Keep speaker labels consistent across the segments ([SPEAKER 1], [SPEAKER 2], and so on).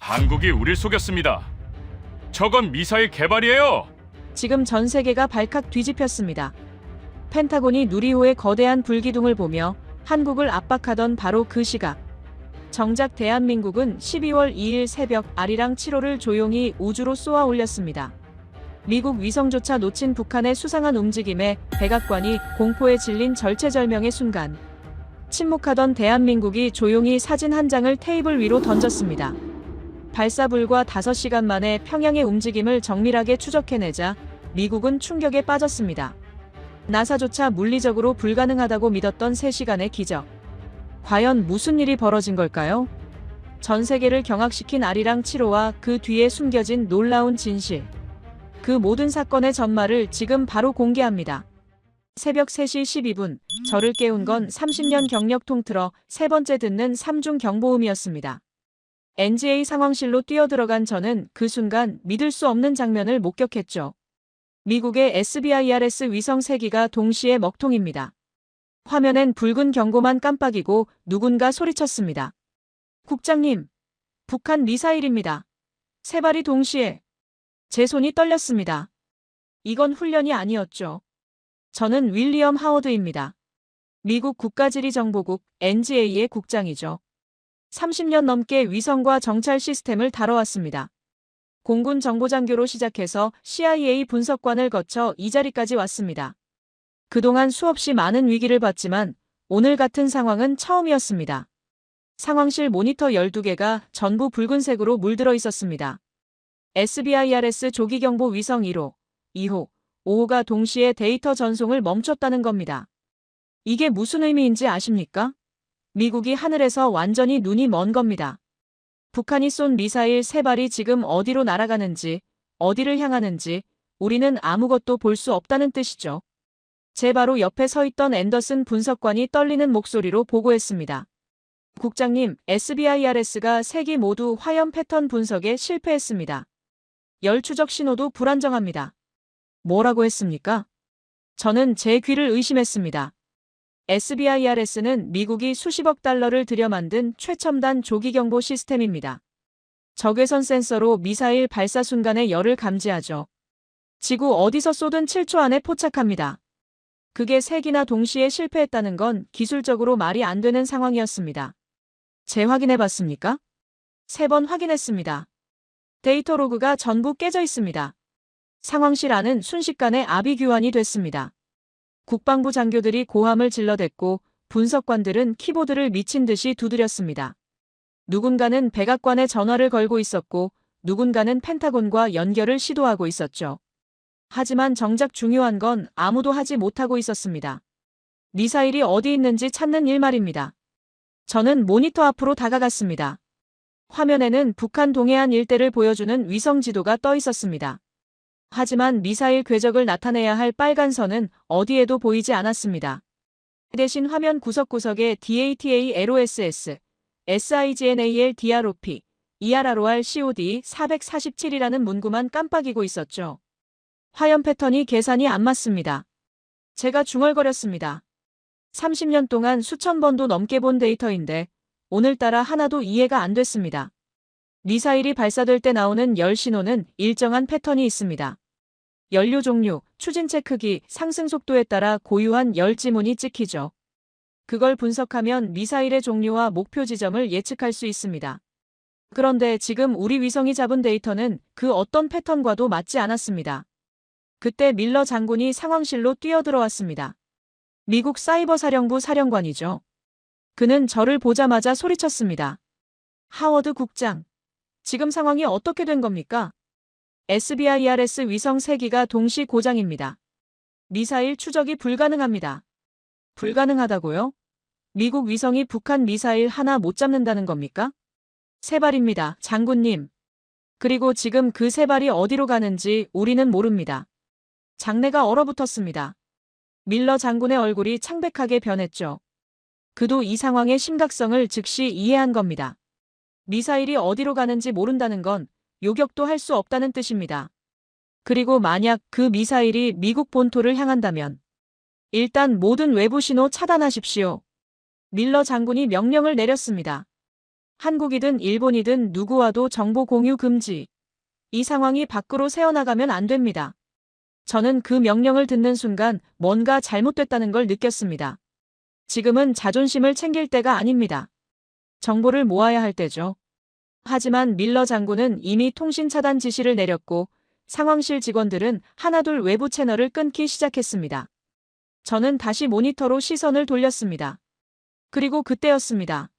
[SPEAKER 1] 한국이 우릴 속였습니다. 저건 미사일 개발이에요.
[SPEAKER 2] 지금 전 세계가 발칵 뒤집혔습니다. 펜타곤이 누리호의 거대한 불기둥을 보며 한국을 압박하던 바로 그 시각. 정작 대한민국은 12월 2일 새벽 아리랑 7호를 조용히 우주로 쏘아 올렸습니다. 미국 위성조차 놓친 북한의 수상한 움직임에 백악관이 공포에 질린 절체절명의 순간. 침묵하던 대한민국이 조용히 사진 한 장을 테이블 위로 던졌습니다. 발사 불과 5시간 만에 평양의 움직임을 정밀하게 추적해내자 미국은 충격에 빠졌습니다. 나사조차 물리적으로 불가능하다고 믿었던 3시간의 기적. 과연 무슨 일이 벌어진 걸까요? 전 세계를 경악시킨 아리랑 7호와 그 뒤에 숨겨진 놀라운 진실. 그 모든 사건의 전말을 지금 바로 공개합니다. 새벽 3시 12분, 저를 깨운 건 30년 경력 통틀어 세 번째 듣는 3중 경보음이었습니다. NGA 상황실로 뛰어들어간 저는 그 순간 믿을 수 없는 장면을 목격했죠. 미국의 SBIRS 위성 3기가 동시에 먹통입니다. 화면엔 붉은 경고만 깜빡이고 누군가 소리쳤습니다. 국장님, 북한 미사일입니다. 3발이 동시에. 제 손이 떨렸습니다. 이건 훈련이 아니었죠. 저는 윌리엄 하워드입니다. 미국 국가지리정보국 NGA의 국장이죠. 30년 넘게 위성과 정찰 시스템을 다뤄왔습니다. 공군 정보장교로 시작해서 CIA 분석관을 거쳐 이 자리까지 왔습니다. 그동안 수없이 많은 위기를 봤지만 오늘 같은 상황은 처음이었습니다. 상황실 모니터 12개가 전부 붉은색으로 물들어 있었습니다. SBIRS 조기경보 위성 1호, 2호, 5호가 동시에 데이터 전송을 멈췄다는 겁니다. 이게 무슨 의미인지 아십니까? 미국이 하늘에서 완전히 눈이 먼 겁니다. 북한이 쏜 미사일 3발이 지금 어디로 날아가는지, 어디를 향하는지 우리는 아무것도 볼 수 없다는 뜻이죠. 제 바로 옆에 서 있던 앤더슨 분석관이 떨리는 목소리로 보고했습니다. 국장님, SBIRS가 3기 모두 화염 패턴 분석에 실패했습니다. 열 추적 신호도 불안정합니다. 뭐라고 했습니까? 저는 제 귀를 의심했습니다. SBIRS는 미국이 수십억 달러를 들여 만든 최첨단 조기경보 시스템입니다. 적외선 센서로 미사일 발사 순간의 열을 감지하죠. 지구 어디서 쏘든 7초 안에 포착합니다. 그게 3기나 동시에 실패했다는 건 기술적으로 말이 안 되는 상황이었습니다. 재확인해봤습니까? 3번 확인했습니다. 데이터 로그가 전부 깨져 있습니다. 상황실 안은 순식간에 아비규환이 됐습니다. 국방부 장교들이 고함을 질러댔고 분석관들은 키보드를 미친 듯이 두드렸습니다. 누군가는 백악관에 전화를 걸고 있었고 누군가는 펜타곤과 연결을 시도하고 있었죠. 하지만 정작 중요한 건 아무도 하지 못하고 있었습니다. 미사일이 어디 있는지 찾는 일 말입니다. 저는 모니터 앞으로 다가갔습니다. 화면에는 북한 동해안 일대를 보여주는 위성 지도가 떠 있었습니다. 하지만 미사일 궤적을 나타내야 할 빨간 선은 어디에도 보이지 않았습니다. 대신 화면 구석구석에 DATA LOSS, SIGNAL DROP, ERROR COD 447이라는 문구만 깜빡이고 있었죠. 화염 패턴이 계산이 안 맞습니다. 제가 중얼거렸습니다. 30년 동안 수천 번도 넘게 본 데이터인데 오늘따라 하나도 이해가 안 됐습니다. 미사일이 발사될 때 나오는 열 신호는 일정한 패턴이 있습니다. 연료 종류, 추진체 크기, 상승 속도에 따라 고유한 열 지문이 찍히죠. 그걸 분석하면 미사일의 종류와 목표 지점을 예측할 수 있습니다. 그런데 지금 우리 위성이 잡은 데이터는 그 어떤 패턴과도 맞지 않았습니다. 그때 밀러 장군이 상황실로 뛰어들어왔습니다. 미국 사이버 사령부 사령관이죠. 그는 저를 보자마자 소리쳤습니다. 하워드 국장, 지금 상황이 어떻게 된 겁니까? SBIRS 위성 3기가 동시 고장입니다. 미사일 추적이 불가능합니다. 불가능하다고요? 미국 위성이 북한 미사일 하나 못 잡는다는 겁니까? 3발입니다, 장군님. 그리고 지금 그 3발이 어디로 가는지 우리는 모릅니다. 장내가 얼어붙었습니다. 밀러 장군의 얼굴이 창백하게 변했죠. 그도 이 상황의 심각성을 즉시 이해한 겁니다. 미사일이 어디로 가는지 모른다는 건 요격도 할 수 없다는 뜻입니다. 그리고 만약 그 미사일이 미국 본토를 향한다면 일단 모든 외부 신호 차단하십시오. 밀러 장군이 명령을 내렸습니다. 한국이든 일본이든 누구와도 정보 공유 금지. 이 상황이 밖으로 새어나가면 안 됩니다. 저는 그 명령을 듣는 순간 뭔가 잘못됐다는 걸 느꼈습니다. 지금은 자존심을 챙길 때가 아닙니다. 정보를 모아야 할 때죠. 하지만 밀러 장군은 이미 통신 차단 지시를 내렸고 상황실 직원들은 하나둘 외부 채널을 끊기 시작했습니다. 저는 다시 모니터로 시선을 돌렸습니다. 그리고 그때였습니다.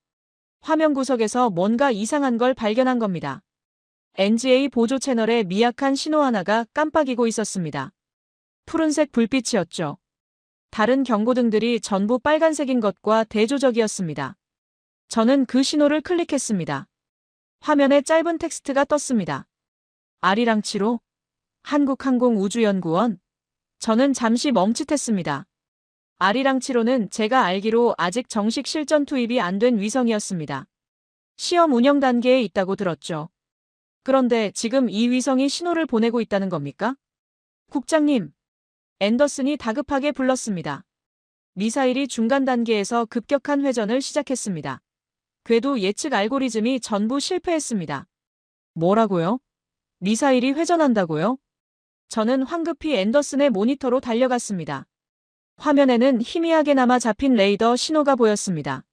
[SPEAKER 2] 화면 구석에서 뭔가 이상한 걸 발견한 겁니다. NGA 보조 채널에 미약한 신호 하나가 깜빡이고 있었습니다. 푸른색 불빛이었죠. 다른 경고등들이 전부 빨간색인 것과 대조적이었습니다. 저는 그 신호를 클릭했습니다. 화면에 짧은 텍스트가 떴습니다. 아리랑치로 한국항공우주연구원. 저는 잠시 멈칫했습니다. 아리랑치로는 제가 알기로 아직 정식 실전 투입이 안 된 위성이었습니다. 시험 운영 단계에 있다고 들었죠. 그런데 지금 이 위성이 신호를 보내고 있다는 겁니까? 국장님, 앤더슨이 다급하게 불렀습니다. 미사일이 중간 단계에서 급격한 회전을 시작했습니다. 궤도 예측 알고리즘이 전부 실패했습니다. 뭐라고요? 미사일이 회전한다고요? 저는 황급히 앤더슨의 모니터로 달려갔습니다. 화면에는 희미하게나마 잡힌 레이더 신호가 보였습니다.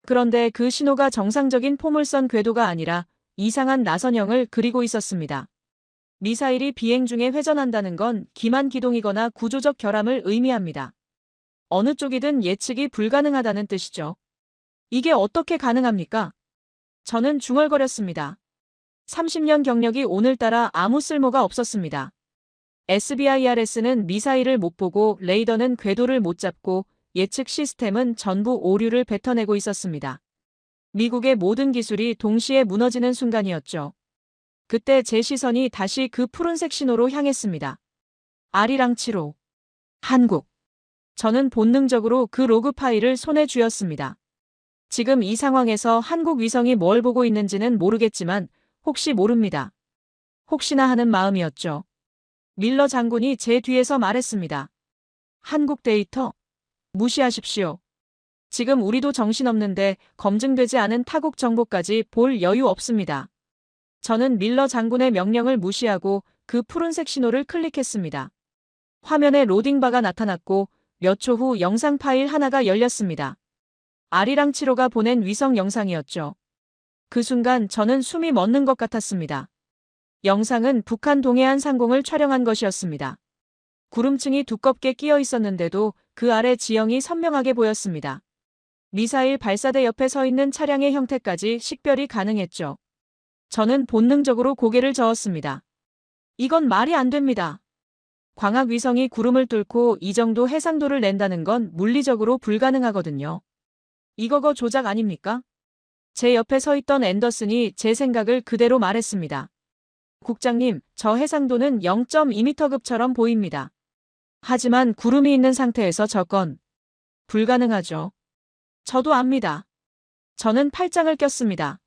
[SPEAKER 2] 그런데 그 신호가 정상적인 포물선 궤도가 아니라 이상한 나선형을 그리고 있었습니다. 미사일이 비행 중에 회전한다는 건 기만 기동이거나 구조적 결함을 의미합니다. 어느 쪽이든 예측이 불가능하다는 뜻이죠. 이게 어떻게 가능합니까? 저는 중얼거렸습니다. 30년 경력이 오늘따라 아무 쓸모가 없었습니다. SBIRS는 미사일을 못 보고 레이더는 궤도를 못 잡고 예측 시스템은 전부 오류를 뱉어내고 있었습니다. 미국의 모든 기술이 동시에 무너지는 순간이었죠. 그때 제 시선이 다시 그 푸른색 신호로 향했습니다. 아리랑치로 한국. 저는 본능적으로 그 로그 파일을 손에 쥐었습니다. 지금 이 상황에서 한국 위성이 뭘 보고 있는지는 모르겠지만 혹시 모릅니다. 혹시나 하는 마음이었죠. 밀러 장군이 제 뒤에서 말했습니다. 한국 데이터? 무시하십시오. 지금 우리도 정신없는데 검증되지 않은 타국 정보까지 볼 여유 없습니다. 저는 밀러 장군의 명령을 무시하고 그 푸른색 신호를 클릭했습니다. 화면에 로딩바가 나타났고 몇 초 후 영상 파일 하나가 열렸습니다. 아리랑치로가 보낸 위성 영상이었죠. 그 순간 저는 숨이 멎는 것 같았습니다. 영상은 북한 동해안 상공을 촬영한 것이었습니다. 구름층이 두껍게 끼어 있었는데도 그 아래 지형이 선명하게 보였습니다. 미사일 발사대 옆에 서 있는 차량의 형태까지 식별이 가능했죠. 저는 본능적으로 고개를 저었습니다. 이건 말이 안 됩니다. 광학 위성이 구름을 뚫고 이 정도 해상도를 낸다는 건 물리적으로 불가능하거든요. 이거 조작 아닙니까? 제 옆에 서 있던 앤더슨이 제 생각을 그대로 말했습니다. 국장님, 저 해상도는 0.2m급처럼 보입니다. 하지만 구름이 있는 상태에서 저건 불가능하죠. 저도 압니다. 저는 팔짱을 꼈습니다.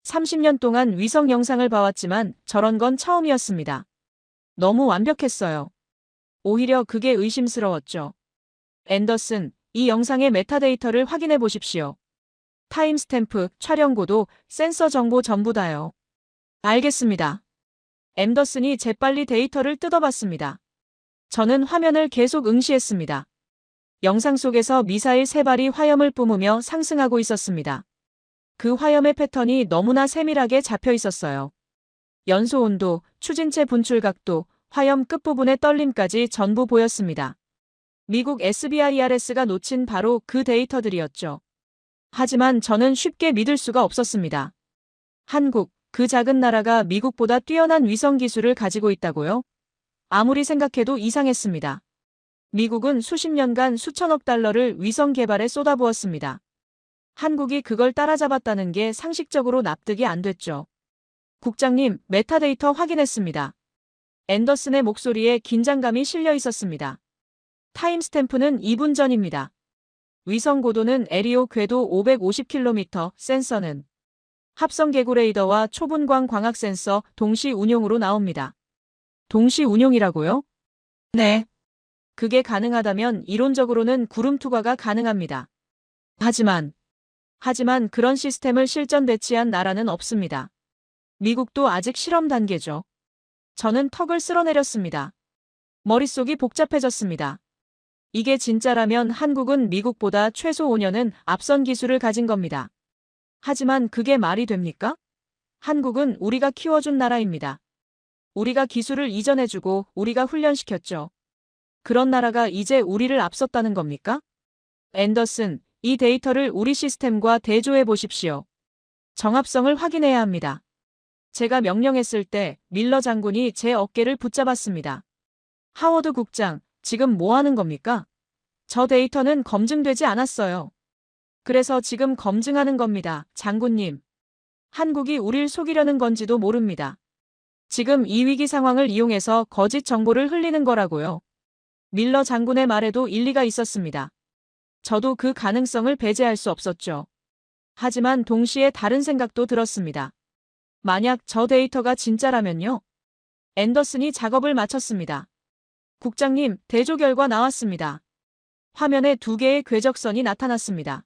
[SPEAKER 2] 30년 동안 위성 영상을 봐왔지만 저런 건 처음이었습니다. 너무 완벽했어요. 오히려 그게 의심스러웠죠. 앤더슨, 이 영상의 메타데이터를 확인해 보십시오. 타임스탬프, 촬영고도, 센서 정보 전부 다요. 알겠습니다. 앤더슨이 재빨리 데이터를 뜯어봤습니다. 저는 화면을 계속 응시했습니다. 영상 속에서 미사일 3발이 화염을 뿜으며 상승하고 있었습니다. 그 화염의 패턴이 너무나 세밀하게 잡혀 있었어요. 연소 온도, 추진체 분출 각도, 화염 끝부분의 떨림까지 전부 보였습니다. 미국 SBIRS가 놓친 바로 그 데이터들이었죠. 하지만 저는 쉽게 믿을 수가 없었습니다. 한국, 그 작은 나라가 미국보다 뛰어난 위성 기술을 가지고 있다고요? 아무리 생각해도 이상했습니다. 미국은 수십 년간 수천억 달러를 위성 개발에 쏟아부었습니다. 한국이 그걸 따라잡았다는 게 상식적으로 납득이 안 됐죠. 국장님, 메타데이터 확인했습니다. 앤더슨의 목소리에 긴장감이 실려 있었습니다. 타임스탬프는 2분 전입니다. 위성 고도는 LEO 궤도 550km, 센서는 합성 개구 레이더와 초분광 광학 센서 동시 운용으로 나옵니다. 동시 운용이라고요? 네. 그게 가능하다면 이론적으로는 구름 투과가 가능합니다. 하지만 하지만 그런 시스템을 실전 배치한 나라는 없습니다. 미국도 아직 실험 단계죠. 저는 턱을 쓸어내렸습니다. 머릿속이 복잡해졌습니다. 이게 진짜라면 한국은 미국보다 최소 5년은 앞선 기술을 가진 겁니다. 하지만 그게 말이 됩니까? 한국은 우리가 키워준 나라입니다. 우리가 기술을 이전해주고 우리가 훈련시켰죠. 그런 나라가 이제 우리를 앞섰다는 겁니까? 앤더슨, 이 데이터를 우리 시스템과 대조해 보십시오. 정합성을 확인해야 합니다. 제가 명령했을 때 밀러 장군이 제 어깨를 붙잡았습니다. 하워드 국장, 지금 뭐 하는 겁니까? 저 데이터는 검증되지 않았어요. 그래서 지금 검증하는 겁니다, 장군님. 한국이 우릴 속이려는 건지도 모릅니다. 지금 이 위기 상황을 이용해서 거짓 정보를 흘리는 거라고요. 밀러 장군의 말에도 일리가 있었습니다. 저도 그 가능성을 배제할 수 없었죠. 하지만 동시에 다른 생각도 들었습니다. 만약 저 데이터가 진짜라면요? 앤더슨이 작업을 마쳤습니다. 국장님, 대조 결과 나왔습니다. 화면에 2개의 궤적선이 나타났습니다.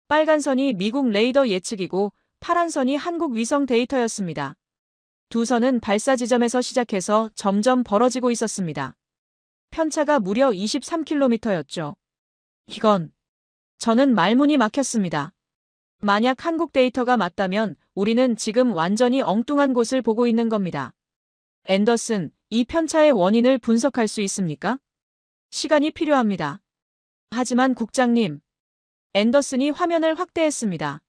[SPEAKER 2] 빨간 선이 미국 레이더 예측이고 파란 선이 한국 위성 데이터였습니다. 두 선은 발사 지점에서 시작해서 점점 벌어지고 있었습니다. 편차가 무려 23km였죠. 저는 말문이 막혔습니다. 만약 한국 데이터가 맞다면 우리는 지금 완전히 엉뚱한 곳을 보고 있는 겁니다. 앤더슨, 이 편차의 원인을 분석할 수 있습니까? 시간이 필요합니다. 하지만 국장님, 앤더슨이 화면을 확대했습니다.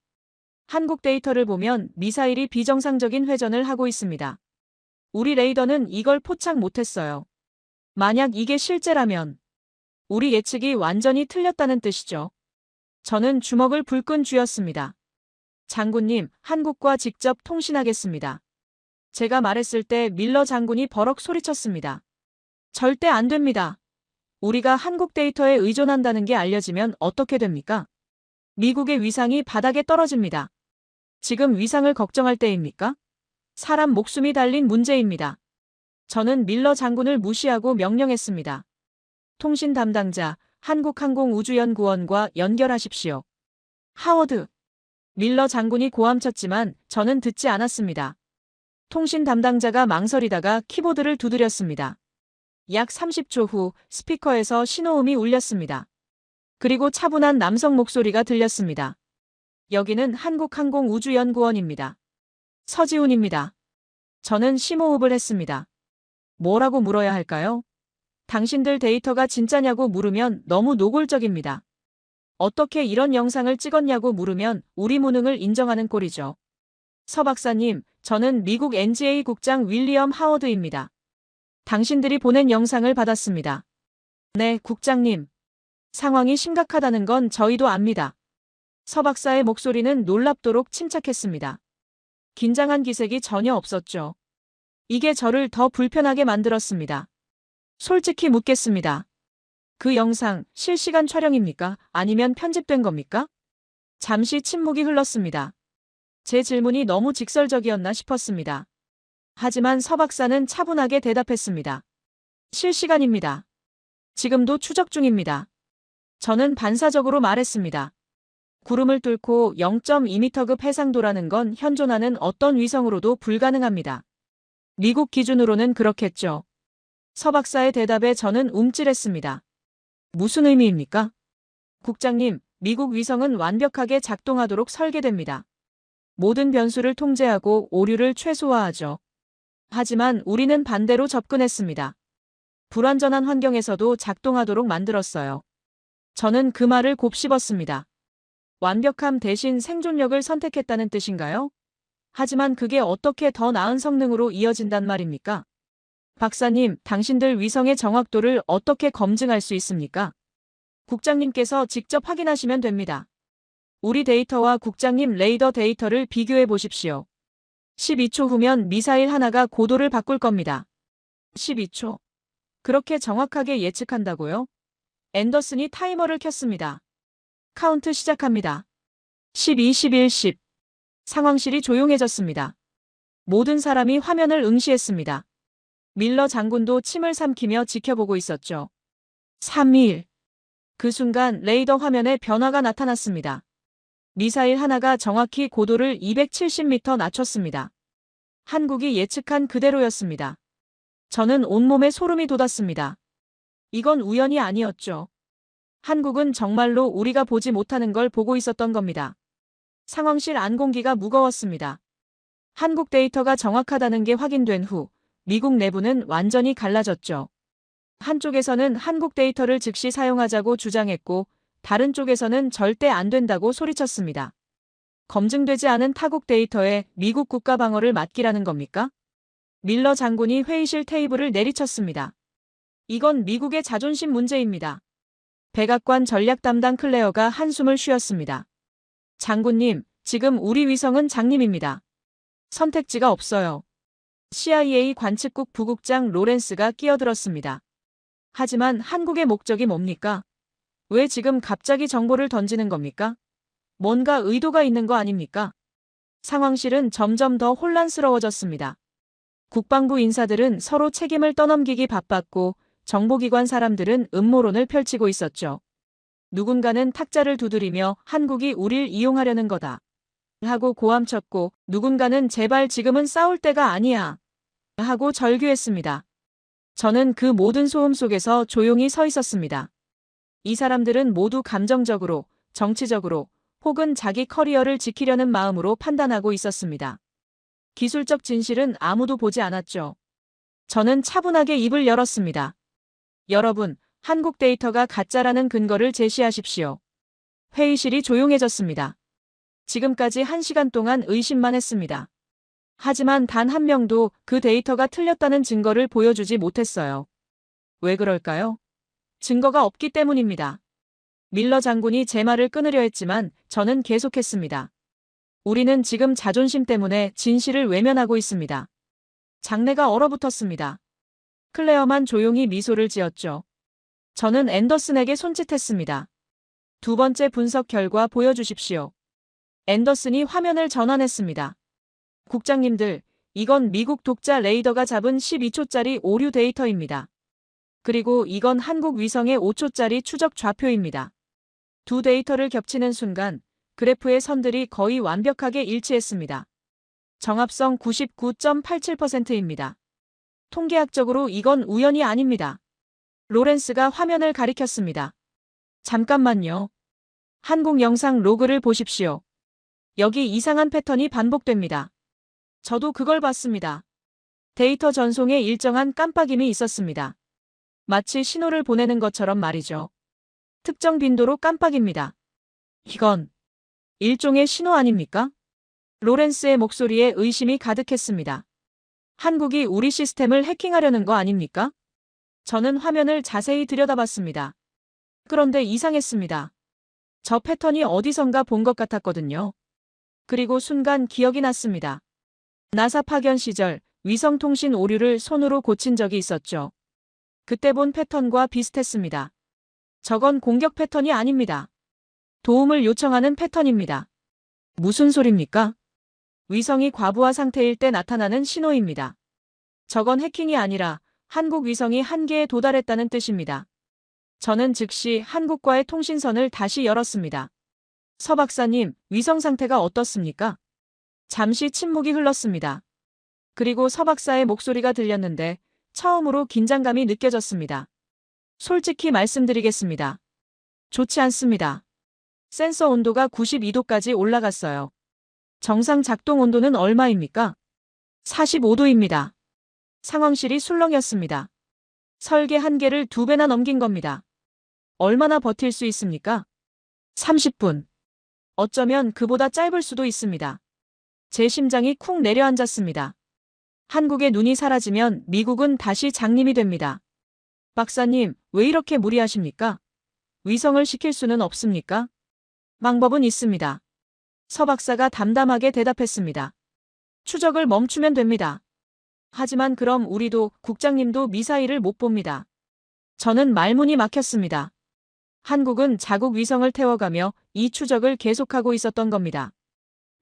[SPEAKER 2] 한국 데이터를 보면 미사일이 비정상적인 회전을 하고 있습니다. 우리 레이더는 이걸 포착 못했어요. 만약 이게 실제라면 우리 예측이 완전히 틀렸다는 뜻이죠. 저는 주먹을 불끈 쥐었습니다. 장군님, 한국과 직접 통신하겠습니다. 제가 말했을 때 밀러 장군이 버럭 소리쳤습니다. 절대 안 됩니다. 우리가 한국 데이터에 의존한다는 게 알려지면 어떻게 됩니까? 미국의 위상이 바닥에 떨어집니다. 지금 위상을 걱정할 때입니까? 사람 목숨이 달린 문제입니다. 저는 밀러 장군을 무시하고 명령했습니다. 통신 담당자, 한국항공우주연구원과 연결하십시오. 하워드. 밀러 장군이 고함쳤지만 저는 듣지 않았습니다. 통신 담당자가 망설이다가 키보드를 두드렸습니다. 약 30초 후 스피커에서 신호음이 울렸습니다. 그리고 차분한 남성 목소리가 들렸습니다. 여기는 한국항공우주연구원입니다. 서지훈입니다. 저는 심호흡을 했습니다. 뭐라고 물어야 할까요? 당신들 데이터가 진짜냐고 물으면 너무 노골적입니다. 어떻게 이런 영상을 찍었냐고 물으면 우리 무능을 인정하는 꼴이죠. 서 박사님, 저는 미국 NGA 국장 윌리엄 하워드입니다. 당신들이 보낸 영상을 받았습니다. 네, 국장님. 상황이 심각하다는 건 저희도 압니다. 서 박사의 목소리는 놀랍도록 침착했습니다. 긴장한 기색이 전혀 없었죠. 이게 저를 더 불편하게 만들었습니다. 솔직히 묻겠습니다. 그 영상 실시간 촬영입니까? 아니면 편집된 겁니까? 잠시 침묵이 흘렀습니다. 제 질문이 너무 직설적이었나 싶었습니다. 하지만 서 박사는 차분하게 대답했습니다. 실시간입니다. 지금도 추적 중입니다. 저는 반사적으로 말했습니다. 구름을 뚫고 0.2m급 해상도라는 건 현존하는 어떤 위성으로도 불가능합니다. 미국 기준으로는 그렇겠죠. 서 박사의 대답에 저는 움찔했습니다. 무슨 의미입니까? 국장님, 미국 위성은 완벽하게 작동하도록 설계됩니다. 모든 변수를 통제하고 오류를 최소화하죠. 하지만 우리는 반대로 접근했습니다. 불완전한 환경에서도 작동하도록 만들었어요. 저는 그 말을 곱씹었습니다. 완벽함 대신 생존력을 선택했다는 뜻인가요? 하지만 그게 어떻게 더 나은 성능으로 이어진단 말입니까? 박사님, 당신들 위성의 정확도를 어떻게 검증할 수 있습니까? 국장님께서 직접 확인하시면 됩니다. 우리 데이터와 국장님 레이더 데이터를 비교해 보십시오. 12초 후면 미사일 하나가 고도를 바꿀 겁니다. 12초. 그렇게 정확하게 예측한다고요? 앤더슨이 타이머를 켰습니다. 카운트 시작합니다. 12, 11, 10. 상황실이 조용해졌습니다. 모든 사람이 화면을 응시했습니다. 밀러 장군도 침을 삼키며 지켜보고 있었죠. 3, 2, 1. 그 순간 레이더 화면에 변화가 나타났습니다. 미사일 하나가 정확히 고도를 270m 낮췄습니다. 한국이 예측한 그대로였습니다. 저는 온몸에 소름이 돋았습니다. 이건 우연이 아니었죠. 한국은 정말로 우리가 보지 못하는 걸 보고 있었던 겁니다. 상황실 안공기가 무거웠습니다. 한국 데이터가 정확하다는 게 확인된 후 미국 내부는 완전히 갈라졌죠. 한쪽에서는 한국 데이터를 즉시 사용하자고 주장했고 다른 쪽에서는 절대 안 된다고 소리쳤습니다. 검증되지 않은 타국 데이터에 미국 국가 방어를 맡기라는 겁니까? 밀러 장군이 회의실 테이블을 내리쳤습니다. 이건 미국의 자존심 문제입니다. 백악관 전략 담당 클레어가 한숨을 쉬었습니다. 장군님, 지금 우리 위성은 장님입니다. 선택지가 없어요. CIA 관측국 부국장 로렌스가 끼어들었습니다. 하지만 한국의 목적이 뭡니까? 왜 지금 갑자기 정보를 던지는 겁니까? 뭔가 의도가 있는 거 아닙니까? 상황실은 점점 더 혼란스러워졌습니다. 국방부 인사들은 서로 책임을 떠넘기기 바빴고 정보기관 사람들은 음모론을 펼치고 있었죠. 누군가는 탁자를 두드리며 한국이 우릴 이용하려는 거다 하고 고함쳤고 누군가는 제발 지금은 싸울 때가 아니야 하고 절규했습니다. 저는 그 모든 소음 속에서 조용히 서 있었습니다. 이 사람들은 모두 감정적으로, 정치적으로 혹은 자기 커리어를 지키려는 마음으로 판단하고 있었습니다. 기술적 진실은 아무도 보지 않았죠. 저는 차분하게 입을 열었습니다. 여러분, 한국 데이터가 가짜라는 근거를 제시하십시오. 회의실이 조용해졌습니다. 지금까지 1시간 동안 의심만 했습니다. 하지만 단 한 명도 그 데이터가 틀렸다는 증거를 보여주지 못했어요. 왜 그럴까요? 증거가 없기 때문입니다. 밀러 장군이 제 말을 끊으려 했지만 저는 계속했습니다. 우리는 지금 자존심 때문에 진실을 외면하고 있습니다. 장내가 얼어붙었습니다. 클레어만 조용히 미소를 지었죠. 저는 앤더슨에게 손짓했습니다. 두 번째 분석 결과 보여주십시오. 앤더슨이 화면을 전환했습니다. 국장님들, 이건 미국 독자 레이더가 잡은 12초짜리 오류 데이터입니다. 그리고 이건 한국 위성의 5초짜리 추적 좌표입니다. 두 데이터를 겹치는 순간 그래프의 선들이 거의 완벽하게 일치했습니다. 정합성 99.87%입니다. 통계학적으로 이건 우연이 아닙니다. 로렌스가 화면을 가리켰습니다. 잠깐만요. 한국 영상 로그를 보십시오. 여기 이상한 패턴이 반복됩니다. 저도 그걸 봤습니다. 데이터 전송에 일정한 깜빡임이 있었습니다. 마치 신호를 보내는 것처럼 말이죠. 특정 빈도로 깜빡입니다. 이건 일종의 신호 아닙니까? 로렌스의 목소리에 의심이 가득했습니다. 한국이 우리 시스템을 해킹하려는 거 아닙니까? 저는 화면을 자세히 들여다봤습니다. 그런데 이상했습니다. 저 패턴이 어디선가 본 것 같았거든요. 그리고 순간 기억이 났습니다. 나사 파견 시절 위성통신 오류를 손으로 고친 적이 있었죠. 그때 본 패턴과 비슷했습니다. 저건 공격 패턴이 아닙니다. 도움을 요청하는 패턴입니다. 무슨 소립니까? 위성이 과부하 상태일 때 나타나는 신호입니다. 저건 해킹이 아니라 한국 위성이 한계에 도달했다는 뜻입니다. 저는 즉시 한국과의 통신선을 다시 열었습니다. 서 박사님, 위성 상태가 어떻습니까? 잠시 침묵이 흘렀습니다. 그리고 서 박사의 목소리가 들렸는데 처음으로 긴장감이 느껴졌습니다. 솔직히 말씀드리겠습니다. 좋지 않습니다. 센서 온도가 92도까지 올라갔어요. 정상 작동 온도는 얼마입니까? 45도입니다. 상황실이 술렁였습니다. 설계 한계를 2배나 넘긴 겁니다. 얼마나 버틸 수 있습니까? 30분. 어쩌면 그보다 짧을 수도 있습니다. 제 심장이 쿵 내려앉았습니다. 한국의 눈이 사라지면 미국은 다시 장님이 됩니다. 박사님, 왜 이렇게 무리하십니까? 위성을 시킬 수는 없습니까? 방법은 있습니다. 서 박사가 담담하게 대답했습니다. 추적을 멈추면 됩니다. 하지만 그럼 우리도 국장님도 미사일을 못 봅니다. 저는 말문이 막혔습니다. 한국은 자국 위성을 태워가며 이 추적을 계속하고 있었던 겁니다.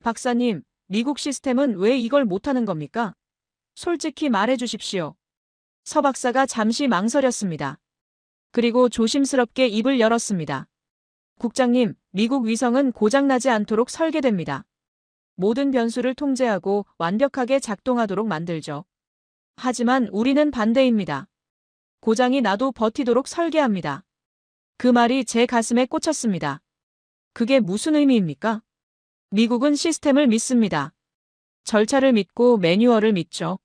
[SPEAKER 2] 박사님, 미국 시스템은 왜 이걸 못하는 겁니까? 솔직히 말해 주십시오. 서 박사가 잠시 망설였습니다. 그리고 조심스럽게 입을 열었습니다. 국장님, 미국 위성은 고장나지 않도록 설계됩니다. 모든 변수를 통제하고 완벽하게 작동하도록 만들죠. 하지만 우리는 반대입니다. 고장이 나도 버티도록 설계합니다. 그 말이 제 가슴에 꽂혔습니다. 그게 무슨 의미입니까? 미국은 시스템을 믿습니다. 절차를 믿고 매뉴얼을 믿죠.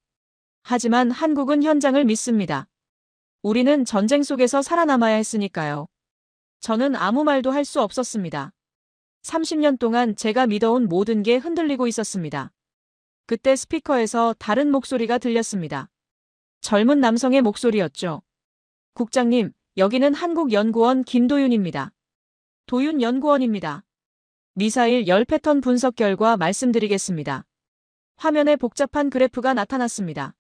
[SPEAKER 2] 하지만 한국은 현장을 믿습니다. 우리는 전쟁 속에서 살아남아야 했으니까요. 저는 아무 말도 할 수 없었습니다. 30년 동안 제가 믿어온 모든 게 흔들리고 있었습니다. 그때 스피커에서 다른 목소리가 들렸습니다. 젊은 남성의 목소리였죠. 국장님, 여기는 한국연구원 김도윤입니다. 도윤 연구원입니다. 미사일 10패턴 분석 결과 말씀드리겠습니다. 화면에 복잡한 그래프가 나타났습니다.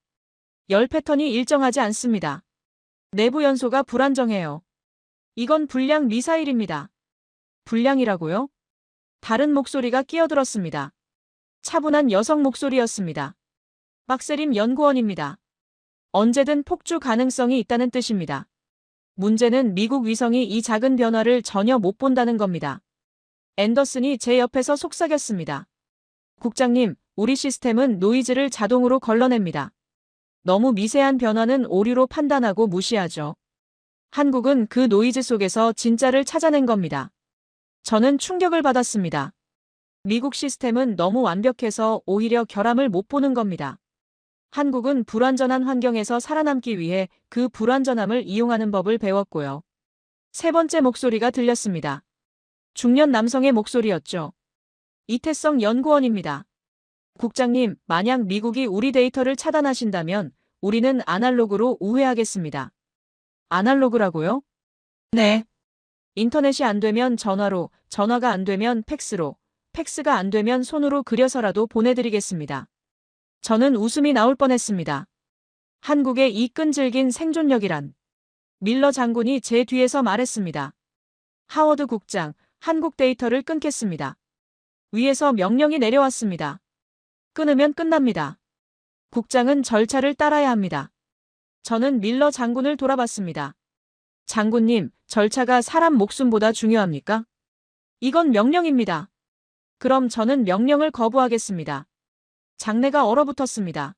[SPEAKER 2] 10패턴이 일정하지 않습니다. 내부 연소가 불안정해요. 이건 불량 미사일입니다. 불량이라고요? 다른 목소리가 끼어들었습니다. 차분한 여성 목소리였습니다. 박세림 연구원입니다. 언제든 폭주 가능성이 있다는 뜻입니다. 문제는 미국 위성이 이 작은 변화를 전혀 못 본다는 겁니다. 앤더슨이 제 옆에서 속삭였습니다. 국장님, 우리 시스템은 노이즈를 자동으로 걸러냅니다. 너무 미세한 변화는 오류로 판단하고 무시하죠. 한국은 그 노이즈 속에서 진짜를 찾아낸 겁니다. 저는 충격을 받았습니다. 미국 시스템은 너무 완벽해서 오히려 결함을 못 보는 겁니다. 한국은 불완전한 환경에서 살아남기 위해 그 불완전함을 이용하는 법을 배웠고요. 세 번째 목소리가 들렸습니다. 중년 남성의 목소리였죠. 이태성 연구원입니다. 국장님, 만약 미국이 우리 데이터를 차단하신다면 우리는 아날로그로 우회하겠습니다. 아날로그라고요? 네. 인터넷이 안 되면 전화로, 전화가 안 되면 팩스로, 팩스가 안 되면 손으로 그려서라도 보내드리겠습니다. 저는 웃음이 나올 뻔했습니다. 한국의 이 끈질긴 생존력이란. 밀러 장군이 제 뒤에서 말했습니다. 하워드 국장, 한국 데이터를 끊겠습니다. 위에서 명령이 내려왔습니다. 끊으면 끝납니다. 국장은 절차를 따라야 합니다. 저는 밀러 장군을 돌아봤습니다. 장군님, 절차가 사람 목숨보다 중요합니까? 이건 명령입니다. 그럼 저는 명령을 거부하겠습니다. 장내가 얼어붙었습니다.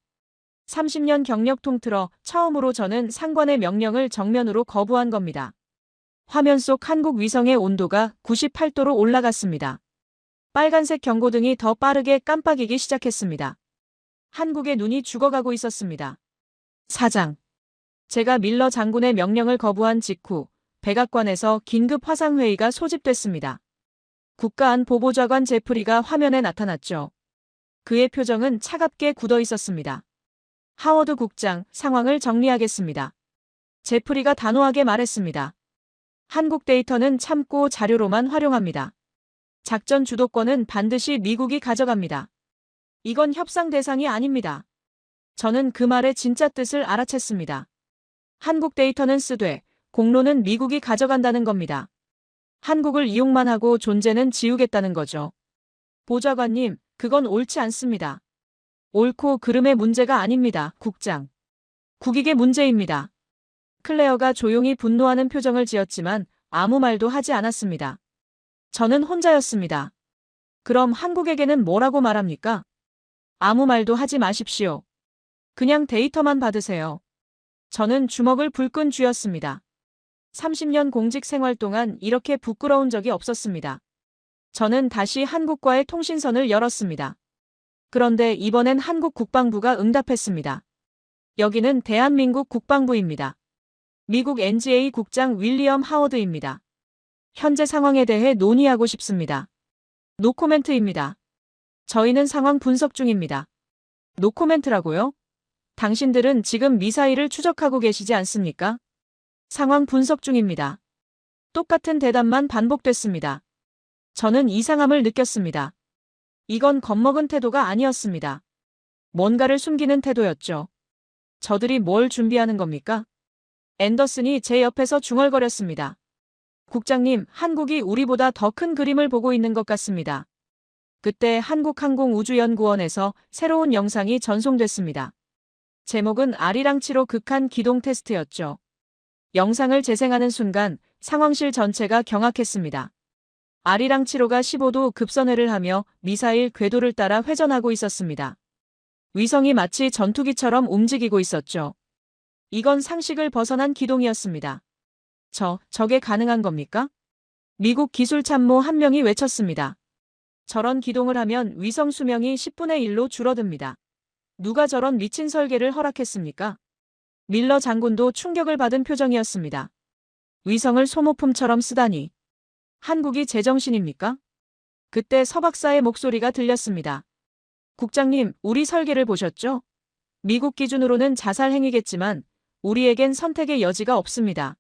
[SPEAKER 2] 30년 경력 통틀어 처음으로 저는 상관의 명령을 정면으로 거부한 겁니다. 화면 속 한국 위성의 온도가 98도로 올라갔습니다. 빨간색 경고등이 더 빠르게 깜빡이기 시작했습니다. 한국의 눈이 죽어가고 있었습니다. 사장. 제가 밀러 장군의 명령을 거부한 직후 백악관에서 긴급 화상회의가 소집됐습니다. 국가안보보좌관 제프리가 화면에 나타났죠. 그의 표정은 차갑게 굳어 있었습니다. 하워드 국장, 상황을 정리하겠습니다. 제프리가 단호하게 말했습니다. 한국 데이터는 참고 자료로만 활용합니다. 작전 주도권은 반드시 미국이 가져갑니다. 이건 협상 대상이 아닙니다. 저는 그 말의 진짜 뜻을 알아챘습니다. 한국 데이터는 쓰되 공로는 미국이 가져간다는 겁니다. 한국을 이용만 하고 존재는 지우겠다는 거죠. 보좌관님, 그건 옳지 않습니다. 옳고 그름의 문제가 아닙니다, 국장. 국익의 문제입니다. 클레어가 조용히 분노하는 표정을 지었지만 아무 말도 하지 않았습니다. 저는 혼자였습니다. 그럼 한국에게는 뭐라고 말합니까? 아무 말도 하지 마십시오. 그냥 데이터만 받으세요. 저는 주먹을 불끈 쥐었습니다. 30년 공직 생활 동안 이렇게 부끄러운 적이 없었습니다. 저는 다시 한국과의 통신선을 열었습니다. 그런데 이번엔 한국 국방부가 응답했습니다. 여기는 대한민국 국방부입니다. 미국 NGA 국장 윌리엄 하워드입니다. 현재 상황에 대해 논의하고 싶습니다. 노코멘트입니다. 저희는 상황 분석 중입니다. 노코멘트라고요? 당신들은 지금 미사일을 추적하고 계시지 않습니까? 상황 분석 중입니다. 똑같은 대답만 반복됐습니다. 저는 이상함을 느꼈습니다. 이건 겁먹은 태도가 아니었습니다. 뭔가를 숨기는 태도였죠. 저들이 뭘 준비하는 겁니까? 앤더슨이 제 옆에서 중얼거렸습니다. 국장님, 한국이 우리보다 더 큰 그림을 보고 있는 것 같습니다. 그때 한국항공우주연구원에서 새로운 영상이 전송됐습니다. 제목은 아리랑치로 극한 기동 테스트였죠. 영상을 재생하는 순간 상황실 전체가 경악했습니다. 아리랑 7호가 15도 급선회를 하며 미사일 궤도를 따라 회전하고 있었습니다. 위성이 마치 전투기처럼 움직이고 있었죠. 이건 상식을 벗어난 기동이었습니다. 저게 가능한 겁니까? 미국 기술참모 한 명이 외쳤습니다. 저런 기동을 하면 위성 수명이 10분의 1로 줄어듭니다. 누가 저런 미친 설계를 허락했습니까? 밀러 장군도 충격을 받은 표정이었습니다. 위성을 소모품처럼 쓰다니. 한국이 제정신입니까? 그때 서 박사의 목소리가 들렸습니다. 국장님, 우리 설계를 보셨죠? 미국 기준으로는 자살 행위겠지만 우리에겐 선택의 여지가 없습니다.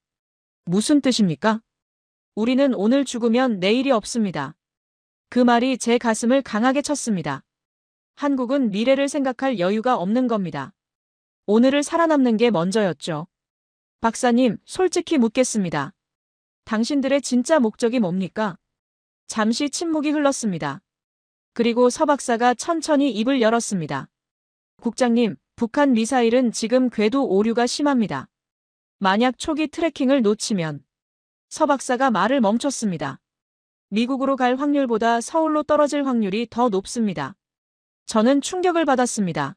[SPEAKER 2] 무슨 뜻입니까? 우리는 오늘 죽으면 내일이 없습니다. 그 말이 제 가슴을 강하게 쳤습니다. 한국은 미래를 생각할 여유가 없는 겁니다. 오늘을 살아남는 게 먼저였죠. 박사님, 솔직히 묻겠습니다. 당신들의 진짜 목적이 뭡니까? 잠시 침묵이 흘렀습니다. 그리고 서 박사가 천천히 입을 열었습니다. 국장님, 북한 미사일은 지금 궤도 오류가 심합니다. 만약 초기 트래킹을 놓치면. 서 박사가 말을 멈췄습니다. 미국으로 갈 확률보다 서울로 떨어질 확률이 더 높습니다. 저는 충격을 받았습니다.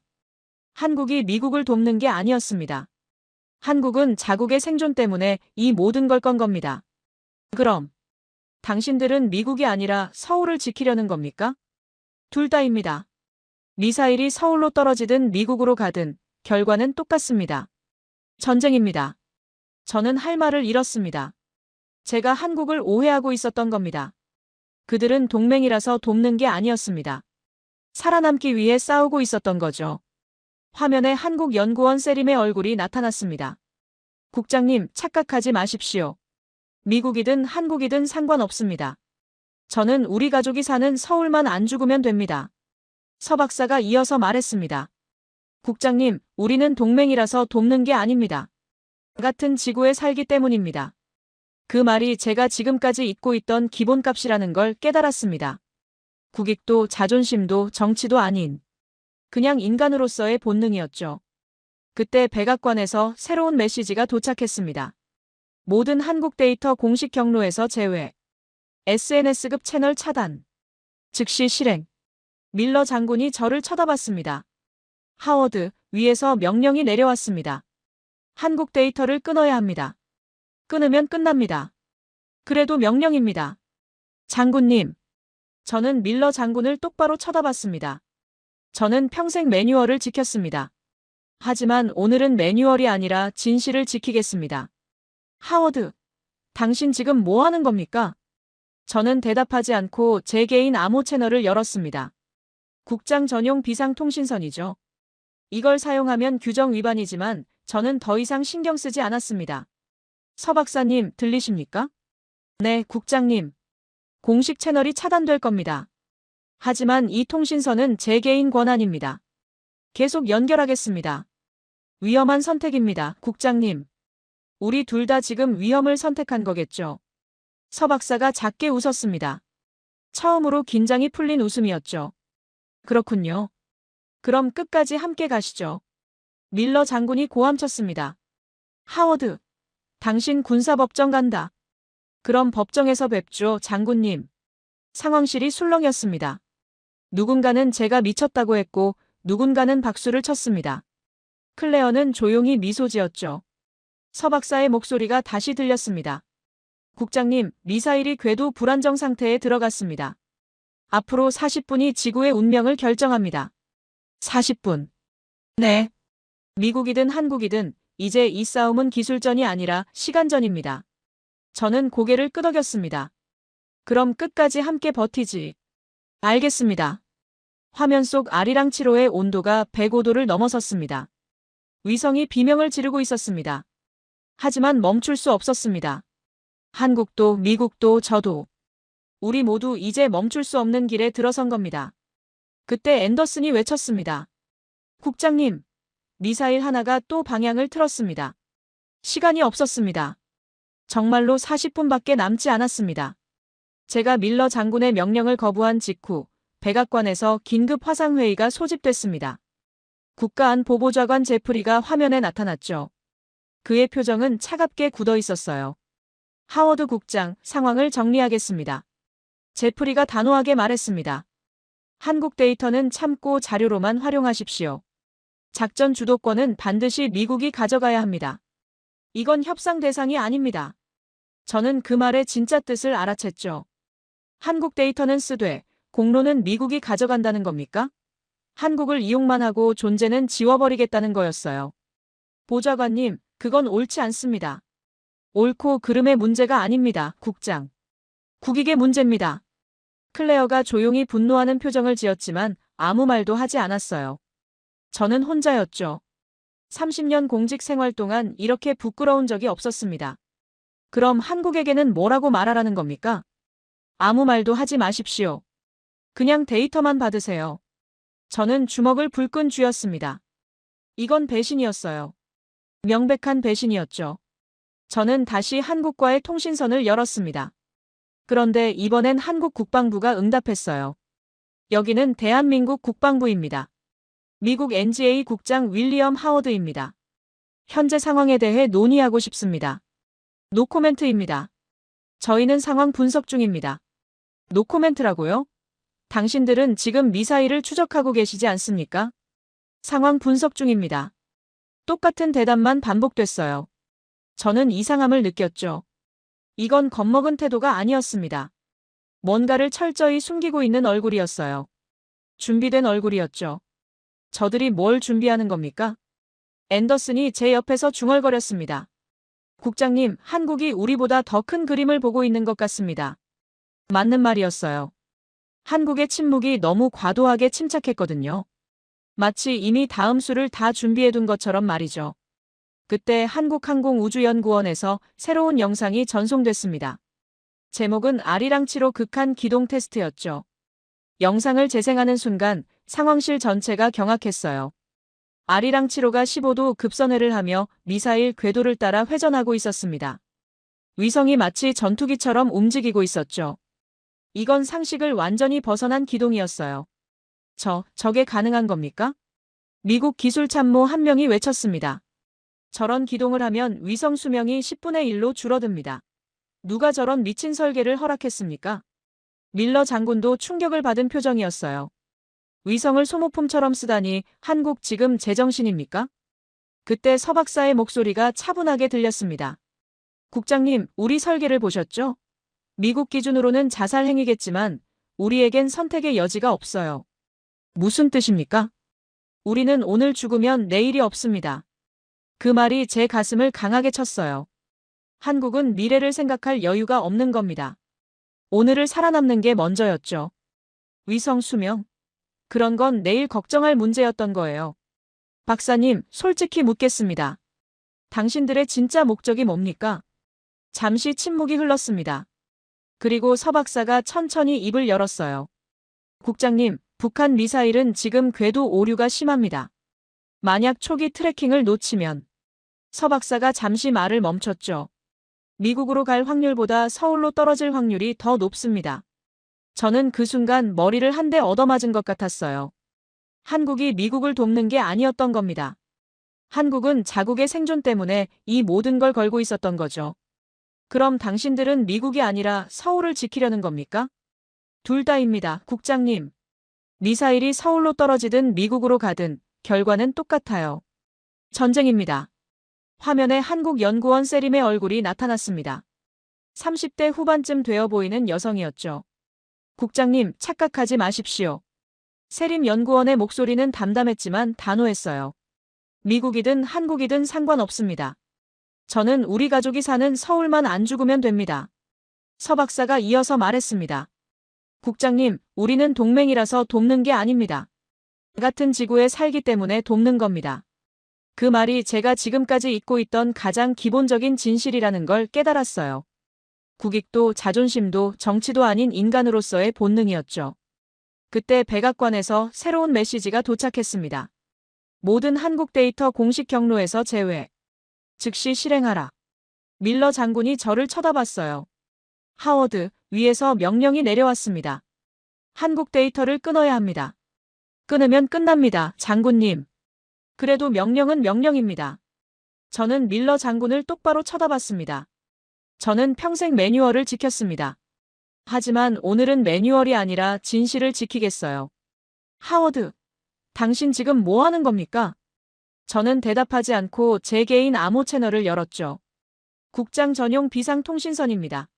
[SPEAKER 2] 한국이 미국을 돕는 게 아니었습니다. 한국은 자국의 생존 때문에 이 모든 걸 건 겁니다. 그럼 당신들은 미국이 아니라 서울을 지키려는 겁니까? 둘 다입니다. 미사일이 서울로 떨어지든 미국으로 가든 결과는 똑같습니다. 전쟁입니다. 저는 할 말을 잃었습니다. 제가 한국을 오해하고 있었던 겁니다. 그들은 동맹이라서 돕는 게 아니었습니다. 살아남기 위해 싸우고 있었던 거죠. 화면에 한국연구원 세림의 얼굴이 나타났습니다. 국장님, 착각하지 마십시오. 미국이든 한국이든 상관없습니다. 저는 우리 가족이 사는 서울만 안 죽으면 됩니다. 서 박사가 이어서 말했습니다. 국장님, 우리는 동맹이라서 돕는 게 아닙니다. 같은 지구에 살기 때문입니다. 그 말이 제가 지금까지 잊고 있던 기본값이라는 걸 깨달았습니다. 국익도 자존심도 정치도 아닌 그냥 인간으로서의 본능이었죠. 그때 백악관에서 새로운 메시지가 도착했습니다. 모든 한국 데이터 공식 경로에서 제외. SNS급 채널 차단. 즉시 실행. 밀러 장군이 저를 쳐다봤습니다. 하워드, 위에서 명령이 내려왔습니다. 한국 데이터를 끊어야 합니다. 끊으면 끝납니다. 그래도 명령입니다. 장군님. 저는 밀러 장군을 똑바로 쳐다봤습니다. 저는 평생 매뉴얼을 지켰습니다. 하지만 오늘은 매뉴얼이 아니라 진실을 지키겠습니다. 하워드, 당신 지금 뭐 하는 겁니까? 저는 대답하지 않고 제 개인 암호 채널을 열었습니다. 국장 전용 비상통신선이죠. 이걸 사용하면 규정 위반이지만 저는 더 이상 신경 쓰지 않았습니다. 서 박사님, 들리십니까? 네, 국장님. 공식 채널이 차단될 겁니다. 하지만 이 통신선은 제 개인 권한입니다. 계속 연결하겠습니다. 위험한 선택입니다, 국장님. 우리 둘 다 지금 위험을 선택한 거겠죠. 서 박사가 작게 웃었습니다. 처음으로 긴장이 풀린 웃음이었죠. 그렇군요. 그럼 끝까지 함께 가시죠. 밀러 장군이 고함쳤습니다. 하워드, 당신 군사법정 간다. 그럼 법정에서 뵙죠, 장군님. 상황실이 술렁였습니다. 누군가는 제가 미쳤다고 했고 누군가는 박수를 쳤습니다. 클레어는 조용히 미소 지었죠. 서 박사의 목소리가 다시 들렸습니다. 국장님, 미사일이 궤도 불안정 상태에 들어갔습니다. 앞으로 40분이 지구의 운명을 결정합니다. 40분. 네. 미국이든 한국이든 이제 이 싸움은 기술전이 아니라 시간전입니다. 저는 고개를 끄덕였습니다. 그럼 끝까지 함께 버티지. 알겠습니다. 화면 속 아리랑 7호의 온도가 105도를 넘어섰습니다. 위성이 비명을 지르고 있었습니다. 하지만 멈출 수 없었습니다. 한국도 미국도 저도. 우리 모두 이제 멈출 수 없는 길에 들어선 겁니다. 그때 앤더슨이 외쳤습니다. 국장님, 미사일 하나가 또 방향을 틀었습니다. 시간이 없었습니다. 정말로 40분밖에 남지 않았습니다. 제가 밀러 장군의 명령을 거부한 직후 백악관에서 긴급 화상회의가 소집됐습니다. 국가안보보좌관 제프리가 화면에 나타났죠. 그의 표정은 차갑게 굳어 있었어요. 하워드 국장, 상황을 정리하겠습니다. 제프리가 단호하게 말했습니다. 한국 데이터는 참고 자료로만 활용하십시오. 작전 주도권은 반드시 미국이 가져가야 합니다. 이건 협상 대상이 아닙니다. 저는 그 말의 진짜 뜻을 알아챘죠. 한국 데이터는 쓰되 공로는 미국이 가져간다는 겁니까? 한국을 이용만 하고 존재는 지워버리겠다는 거였어요. 보좌관님, 그건 옳지 않습니다. 옳고 그름의 문제가 아닙니다, 국장. 국익의 문제입니다. 클레어가 조용히 분노하는 표정을 지었지만 아무 말도 하지 않았어요. 저는 혼자였죠. 30년 공직 생활 동안 이렇게 부끄러운 적이 없었습니다. 그럼 한국에게는 뭐라고 말하라는 겁니까? 아무 말도 하지 마십시오. 그냥 데이터만 받으세요. 저는 주먹을 불끈 쥐었습니다. 이건 배신이었어요. 명백한 배신이었죠. 저는 다시 한국과의 통신선을 열었습니다. 그런데 이번엔 한국 국방부가 응답했어요. 여기는 대한민국 국방부입니다. 미국 NGA 국장 윌리엄 하워드입니다. 현재 상황에 대해 논의하고 싶습니다. 노코멘트입니다. 저희는 상황 분석 중입니다. 노코멘트라고요? 당신들은 지금 미사일을 추적하고 계시지 않습니까? 상황 분석 중입니다. 똑같은 대답만 반복됐어요. 저는 이상함을 느꼈죠. 이건 겁먹은 태도가 아니었습니다. 뭔가를 철저히 숨기고 있는 얼굴이었어요. 준비된 얼굴이었죠. 저들이 뭘 준비하는 겁니까? 앤더슨이 제 옆에서 중얼거렸습니다. 국장님, 한국이 우리보다 더 큰 그림을 보고 있는 것 같습니다. 맞는 말이었어요. 한국의 침묵이 너무 과도하게 침착했거든요. 마치 이미 다음 수를 다 준비해둔 것처럼 말이죠. 그때 한국항공우주연구원에서 새로운 영상이 전송됐습니다. 제목은 아리랑치로 극한 기동 테스트였죠. 영상을 재생하는 순간 상황실 전체가 경악했어요. 아리랑치로가 15도 급선회를 하며 미사일 궤도를 따라 회전하고 있었습니다. 위성이 마치 전투기처럼 움직이고 있었죠. 이건 상식을 완전히 벗어난 기동이었어요. 저게 가능한 겁니까? 미국 기술참모 한 명이 외쳤습니다. 저런 기동을 하면 위성 수명이 10분의 1로 줄어듭니다. 누가 저런 미친 설계를 허락했습니까? 밀러 장군도 충격을 받은 표정이었어요. 위성을 소모품처럼 쓰다니 한국 지금 제정신입니까? 그때 서 박사의 목소리가 차분하게 들렸습니다. 국장님, 우리 설계를 보셨죠? 미국 기준으로는 자살 행위겠지만 우리에겐 선택의 여지가 없어요. 무슨 뜻입니까? 우리는 오늘 죽으면 내일이 없습니다. 그 말이 제 가슴을 강하게 쳤어요. 한국은 미래를 생각할 여유가 없는 겁니다. 오늘을 살아남는 게 먼저였죠. 위성 수명. 그런 건 내일 걱정할 문제였던 거예요. 박사님, 솔직히 묻겠습니다. 당신들의 진짜 목적이 뭡니까? 잠시 침묵이 흘렀습니다. 그리고 서 박사가 천천히 입을 열었어요. 국장님, 북한 미사일은 지금 궤도 오류가 심합니다. 만약 초기 트래킹을 놓치면. 서 박사가 잠시 말을 멈췄죠. 미국으로 갈 확률보다 서울로 떨어질 확률이 더 높습니다. 저는 그 순간 머리를 한 대 얻어맞은 것 같았어요. 한국이 미국을 돕는 게 아니었던 겁니다. 한국은 자국의 생존 때문에 이 모든 걸 걸고 있었던 거죠. 그럼 당신들은 미국이 아니라 서울을 지키려는 겁니까? 둘 다입니다, 국장님. 미사일이 서울로 떨어지든 미국으로 가든 결과는 똑같아요. 전쟁입니다. 화면에 한국연구원 세림의 얼굴이 나타났습니다. 30대 후반쯤 되어 보이는 여성이었죠. 국장님, 착각하지 마십시오. 세림 연구원의 목소리는 담담했지만 단호했어요. 미국이든 한국이든 상관없습니다. 저는 우리 가족이 사는 서울만 안 죽으면 됩니다. 서 박사가 이어서 말했습니다. 국장님, 우리는 동맹이라서 돕는 게 아닙니다. 같은 지구에 살기 때문에 돕는 겁니다. 그 말이 제가 지금까지 잊고 있던 가장 기본적인 진실이라는 걸 깨달았어요. 국익도 자존심도 정치도 아닌 인간으로서의 본능이었죠. 그때 백악관에서 새로운 메시지가 도착했습니다. 모든 한국 데이터 공식 경로에서 제외. 즉시 실행하라. 밀러 장군이 저를 쳐다봤어요. 하워드, 위에서 명령이 내려왔습니다. 한국 데이터를 끊어야 합니다. 끊으면 끝납니다, 장군님. 그래도 명령은 명령입니다. 저는 밀러 장군을 똑바로 쳐다봤습니다. 저는 평생 매뉴얼을 지켰습니다. 하지만 오늘은 매뉴얼이 아니라 진실을 지키겠어요. 하워드, 당신 지금 뭐 하는 겁니까? 저는 대답하지 않고 제 개인 암호 채널을 열었죠. 국장 전용 비상통신선입니다.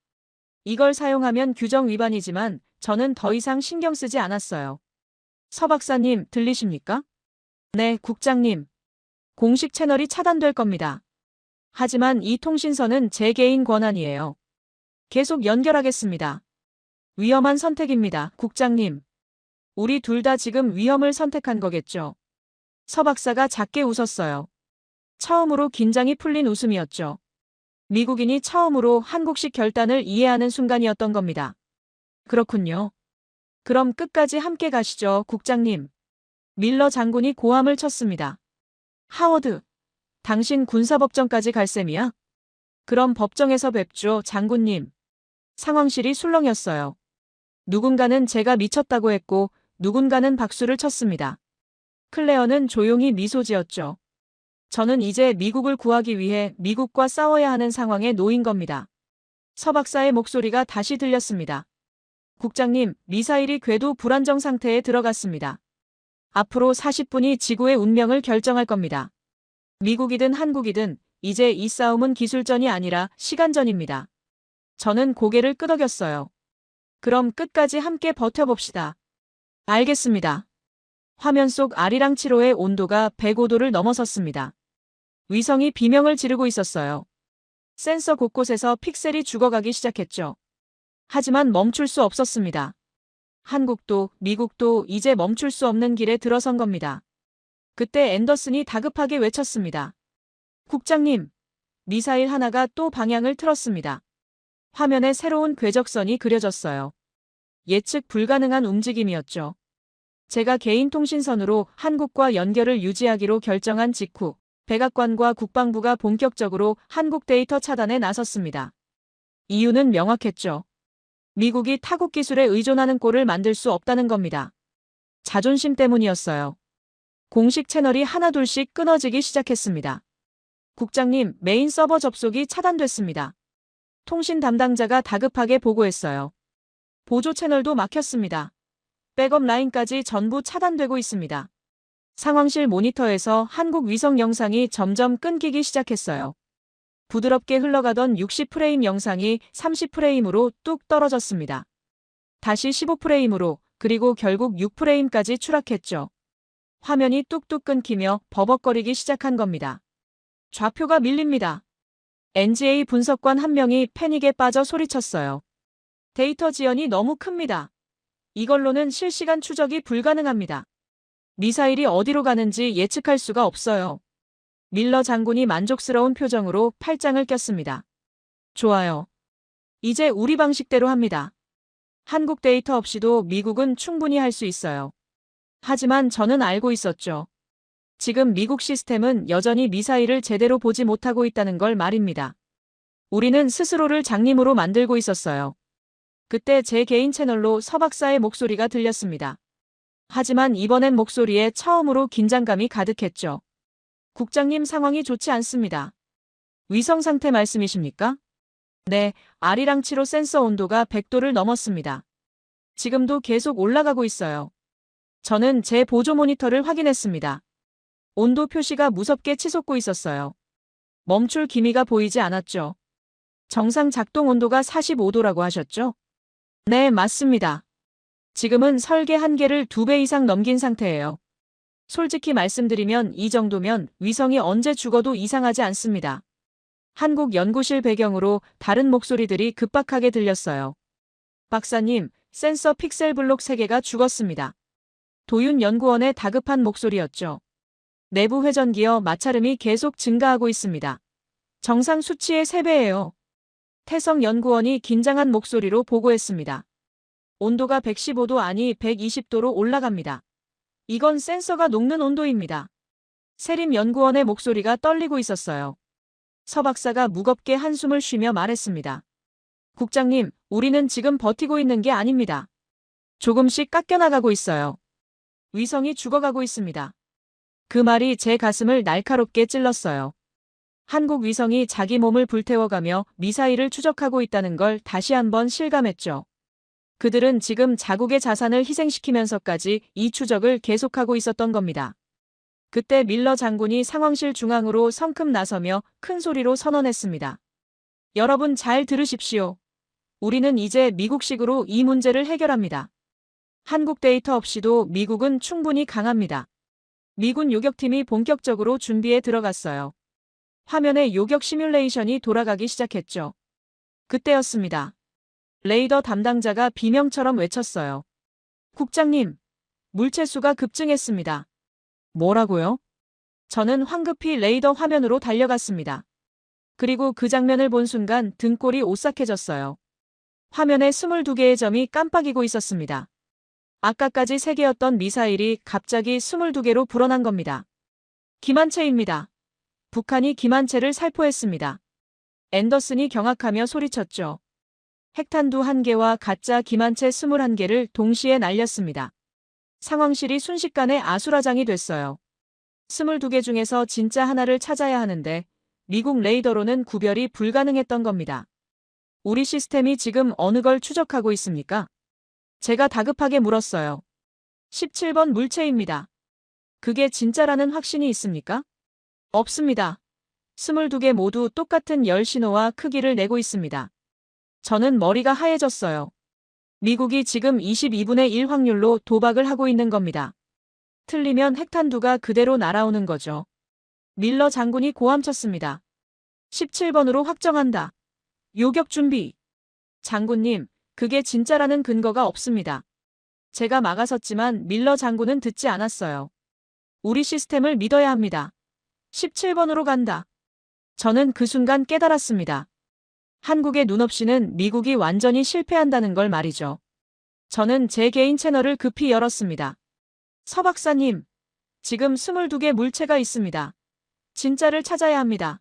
[SPEAKER 2] 이걸 사용하면 규정 위반이지만 저는 더 이상 신경 쓰지 않았어요. 서 박사님, 들리십니까? 네, 국장님. 공식 채널이 차단될 겁니다. 하지만 이 통신선은 제 개인 권한이에요. 계속 연결하겠습니다. 위험한 선택입니다, 국장님. 우리 둘 다 지금 위험을 선택한 거겠죠. 서 박사가 작게 웃었어요. 처음으로 긴장이 풀린 웃음이었죠. 미국인이 처음으로 한국식 결단을 이해하는 순간이었던 겁니다. 그렇군요. 그럼 끝까지 함께 가시죠, 국장님. 밀러 장군이 고함을 쳤습니다. 하워드, 당신 군사법정까지 갈 셈이야? 그럼 법정에서 뵙죠, 장군님. 상황실이 술렁였어요. 누군가는 제가 미쳤다고 했고 누군가는 박수를 쳤습니다. 클레어는 조용히 미소 지었죠. 저는 이제 미국을 구하기 위해 미국과 싸워야 하는 상황에 놓인 겁니다. 서 박사의 목소리가 다시 들렸습니다. 국장님, 미사일이 궤도 불안정 상태에 들어갔습니다. 앞으로 40분이 지구의 운명을 결정할 겁니다. 미국이든 한국이든 이제 이 싸움은 기술전이 아니라 시간전입니다. 저는 고개를 끄덕였어요. 그럼 끝까지 함께 버텨봅시다. 알겠습니다. 화면 속 아리랑 7호의 온도가 105도를 넘어섰습니다. 위성이 비명을 지르고 있었어요. 센서 곳곳에서 픽셀이 죽어가기 시작했죠. 하지만 멈출 수 없었습니다. 한국도 미국도 이제 멈출 수 없는 길에 들어선 겁니다. 그때 앤더슨이 다급하게 외쳤습니다. 국장님, 미사일 하나가 또 방향을 틀었습니다. 화면에 새로운 궤적선이 그려졌어요. 예측 불가능한 움직임이었죠. 제가 개인 통신선으로 한국과 연결을 유지하기로 결정한 직후 백악관과 국방부가 본격적으로 한국 데이터 차단에 나섰습니다. 이유는 명확했죠. 미국이 타국 기술에 의존하는 꼴을 만들 수 없다는 겁니다. 자존심 때문이었어요. 공식 채널이 하나둘씩 끊어지기 시작했습니다. 국장님, 메인 서버 접속이 차단됐습니다. 통신 담당자가 다급하게 보고했어요. 보조 채널도 막혔습니다. 백업 라인까지 전부 차단되고 있습니다. 상황실 모니터에서 한국 위성 영상이 점점 끊기기 시작했어요. 부드럽게 흘러가던 60프레임 영상이 30프레임으로 뚝 떨어졌습니다. 다시 15프레임으로, 그리고 결국 6프레임까지 추락했죠. 화면이 뚝뚝 끊기며 버벅거리기 시작한 겁니다. 좌표가 밀립니다. NGA 분석관 한 명이 패닉에 빠져 소리쳤어요. 데이터 지연이 너무 큽니다. 이걸로는 실시간 추적이 불가능합니다. 미사일이 어디로 가는지 예측할 수가 없어요. 밀러 장군이 만족스러운 표정으로 팔짱을 꼈습니다. 좋아요. 이제 우리 방식대로 합니다. 한국 데이터 없이도 미국은 충분히 할 수 있어요. 하지만 저는 알고 있었죠. 지금 미국 시스템은 여전히 미사일을 제대로 보지 못하고 있다는 걸 말입니다. 우리는 스스로를 장님으로 만들고 있었어요. 그때 제 개인 채널로 서 박사의 목소리가 들렸습니다. 하지만 이번엔 목소리에 처음으로 긴장감이 가득했죠. 국장님, 상황이 좋지 않습니다. 위성 상태 말씀이십니까? 네, 아리랑 7호 센서 온도가 100도를 넘었습니다. 지금도 계속 올라가고 있어요. 저는 제 보조 모니터를 확인했습니다. 온도 표시가 무섭게 치솟고 있었어요. 멈출 기미가 보이지 않았죠. 정상 작동 온도가 45도라고 하셨죠? 네, 맞습니다. 지금은 설계 한계를 2배 이상 넘긴 상태예요. 솔직히 말씀드리면 이 정도면 위성이 언제 죽어도 이상하지 않습니다. 한국 연구실 배경으로 다른 목소리들이 급박하게 들렸어요. 박사님, 센서 픽셀 블록 3개가 죽었습니다. 도윤 연구원의 다급한 목소리였죠. 내부 회전기어 마찰음이 계속 증가하고 있습니다. 정상 수치의 3배예요. 태성 연구원이 긴장한 목소리로 보고했습니다. 온도가 115도 아니 120도로 올라갑니다. 이건 센서가 녹는 온도입니다. 세림 연구원의 목소리가 떨리고 있었어요. 서 박사가 무겁게 한숨을 쉬며 말했습니다. 국장님, 우리는 지금 버티고 있는 게 아닙니다. 조금씩 깎여나가고 있어요. 위성이 죽어가고 있습니다. 그 말이 제 가슴을 날카롭게 찔렀어요. 한국 위성이 자기 몸을 불태워가며 미사일을 추적하고 있다는 걸 다시 한번 실감했죠. 그들은 지금 자국의 자산을 희생시키면서까지 이 추적을 계속하고 있었던 겁니다. 그때 밀러 장군이 상황실 중앙으로 성큼 나서며 큰 소리로 선언했습니다. 여러분 잘 들으십시오. 우리는 이제 미국식으로 이 문제를 해결합니다. 한국 데이터 없이도 미국은 충분히 강합니다. 미군 요격팀이 본격적으로 준비에 들어갔어요. 화면에 요격 시뮬레이션이 돌아가기 시작했죠. 그때였습니다. 레이더 담당자가 비명처럼 외쳤어요. 국장님, 물체수가 급증했습니다. 뭐라고요? 저는 황급히 레이더 화면으로 달려갔습니다. 그리고 그 장면을 본 순간 등골이 오싹해졌어요. 화면에 22개의 점이 깜빡이고 있었습니다. 아까까지 3개였던 미사일이 갑자기 22개로 불어난 겁니다. 기만체입니다. 북한이 기만체를 살포했습니다. 앤더슨이 경악하며 소리쳤죠. 핵탄두 1개와 가짜 기만체 21개를 동시에 날렸습니다. 상황실이 순식간에 아수라장이 됐어요. 22개 중에서 진짜 하나를 찾아야 하는데 미국 레이더로는 구별이 불가능했던 겁니다. 우리 시스템이 지금 어느 걸 추적하고 있습니까? 제가 다급하게 물었어요. 17번 물체입니다. 그게 진짜라는 확신이 있습니까? 없습니다. 22개 모두 똑같은 열 신호와 크기를 내고 있습니다. 저는 머리가 하얘졌어요. 미국이 지금 22분의 1 확률로 도박을 하고 있는 겁니다. 틀리면 핵탄두가 그대로 날아오는 거죠. 밀러 장군이 고함쳤습니다. 17번으로 확정한다. 요격 준비. 장군님, 그게 진짜라는 근거가 없습니다. 제가 막아섰지만 밀러 장군은 듣지 않았어요. 우리 시스템을 믿어야 합니다. 17번으로 간다. 저는 그 순간 깨달았습니다. 한국의 눈 없이는 미국이 완전히 실패한다는 걸 말이죠. 저는 제 개인 채널을 급히 열었습니다. 서 박사님, 지금 22개 물체가 있습니다. 진짜를 찾아야 합니다.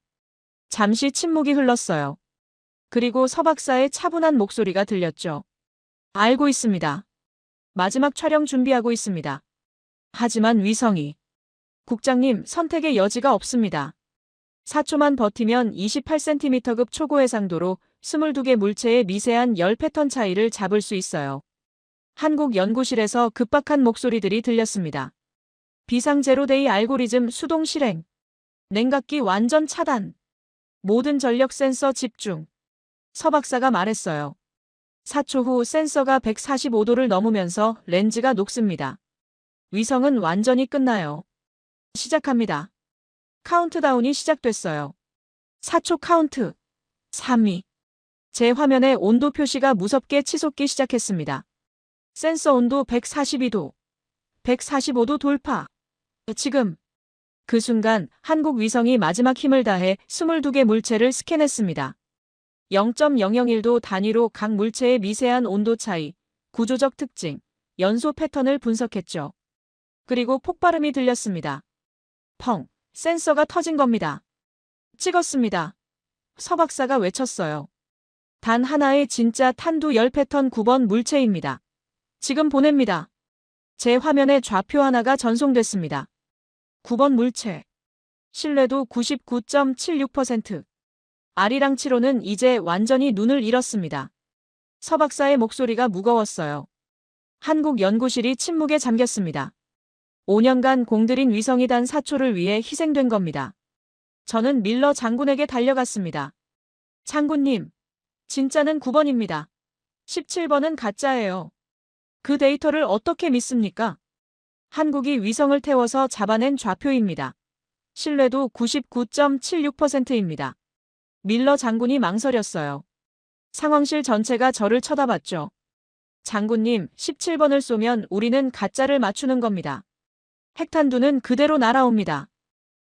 [SPEAKER 2] 잠시 침묵이 흘렀어요. 그리고 서 박사의 차분한 목소리가 들렸죠. 알고 있습니다. 마지막 촬영 준비하고 있습니다. 하지만 위성이. 국장님, 선택의 여지가 없습니다. 4초만 버티면 28cm급 초고해상도로 22개 물체의 미세한 열 패턴 차이를 잡을 수 있어요. 한국 연구실에서 급박한 목소리들이 들렸습니다. 비상 제로데이 알고리즘 수동 실행. 냉각기 완전 차단. 모든 전력 센서 집중. 서 박사가 말했어요. 4초 후 센서가 145도를 넘으면서 렌즈가 녹습니다. 위성은 완전히 끝나요. 시작합니다. 카운트다운이 시작됐어요. 4초 카운트. 3, 2. 제 화면에 온도 표시가 무섭게 치솟기 시작했습니다. 센서 온도 142도. 145도 돌파. 지금. 그 순간 한국 위성이 마지막 힘을 다해 22개 물체를 스캔했습니다. 0.001도 단위로 각 물체의 미세한 온도 차이, 구조적 특징, 연소 패턴을 분석했죠. 그리고 폭발음이 들렸습니다. 펑, 센서가 터진 겁니다. 찍었습니다. 서 박사가 외쳤어요. 단 하나의 진짜 탄두 열 패턴 9번 물체입니다. 지금 보냅니다. 제 화면에 좌표 하나가 전송됐습니다. 9번 물체. 신뢰도 99.76%. 아리랑 7호는 이제 완전히 눈을 잃었습니다. 서 박사의 목소리가 무거웠어요. 한국 연구실이 침묵에 잠겼습니다. 5년간 공들인 위성이 단 4초를 위해 희생된 겁니다. 저는 밀러 장군에게 달려갔습니다. 장군님, 진짜는 9번입니다. 17번은 가짜예요. 그 데이터를 어떻게 믿습니까? 한국이 위성을 태워서 잡아낸 좌표입니다. 신뢰도 99.76%입니다. 밀러 장군이 망설였어요. 상황실 전체가 저를 쳐다봤죠. 장군님, 17번을 쏘면 우리는 가짜를 맞추는 겁니다. 핵탄두는 그대로 날아옵니다.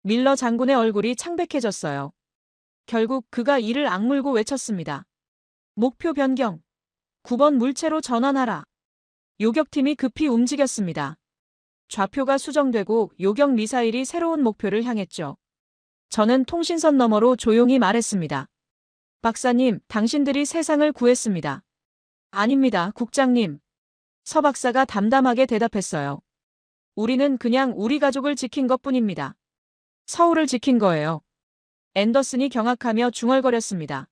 [SPEAKER 2] 밀러 장군의 얼굴이 창백해졌어요. 결국 그가 이를 악물고 외쳤습니다. 목표 변경. 9번 물체로 전환하라. 요격팀이 급히 움직였습니다. 좌표가 수정되고 요격 미사일이 새로운 목표를 향했죠. 저는 통신선 너머로 조용히 말했습니다. 박사님, 당신들이 세상을 구했습니다. 아닙니다, 국장님. 서 박사가 담담하게 대답했어요. 우리는 그냥 우리 가족을 지킨 것뿐입니다. 서울을 지킨 거예요. 앤더슨이 경악하며 중얼거렸습니다.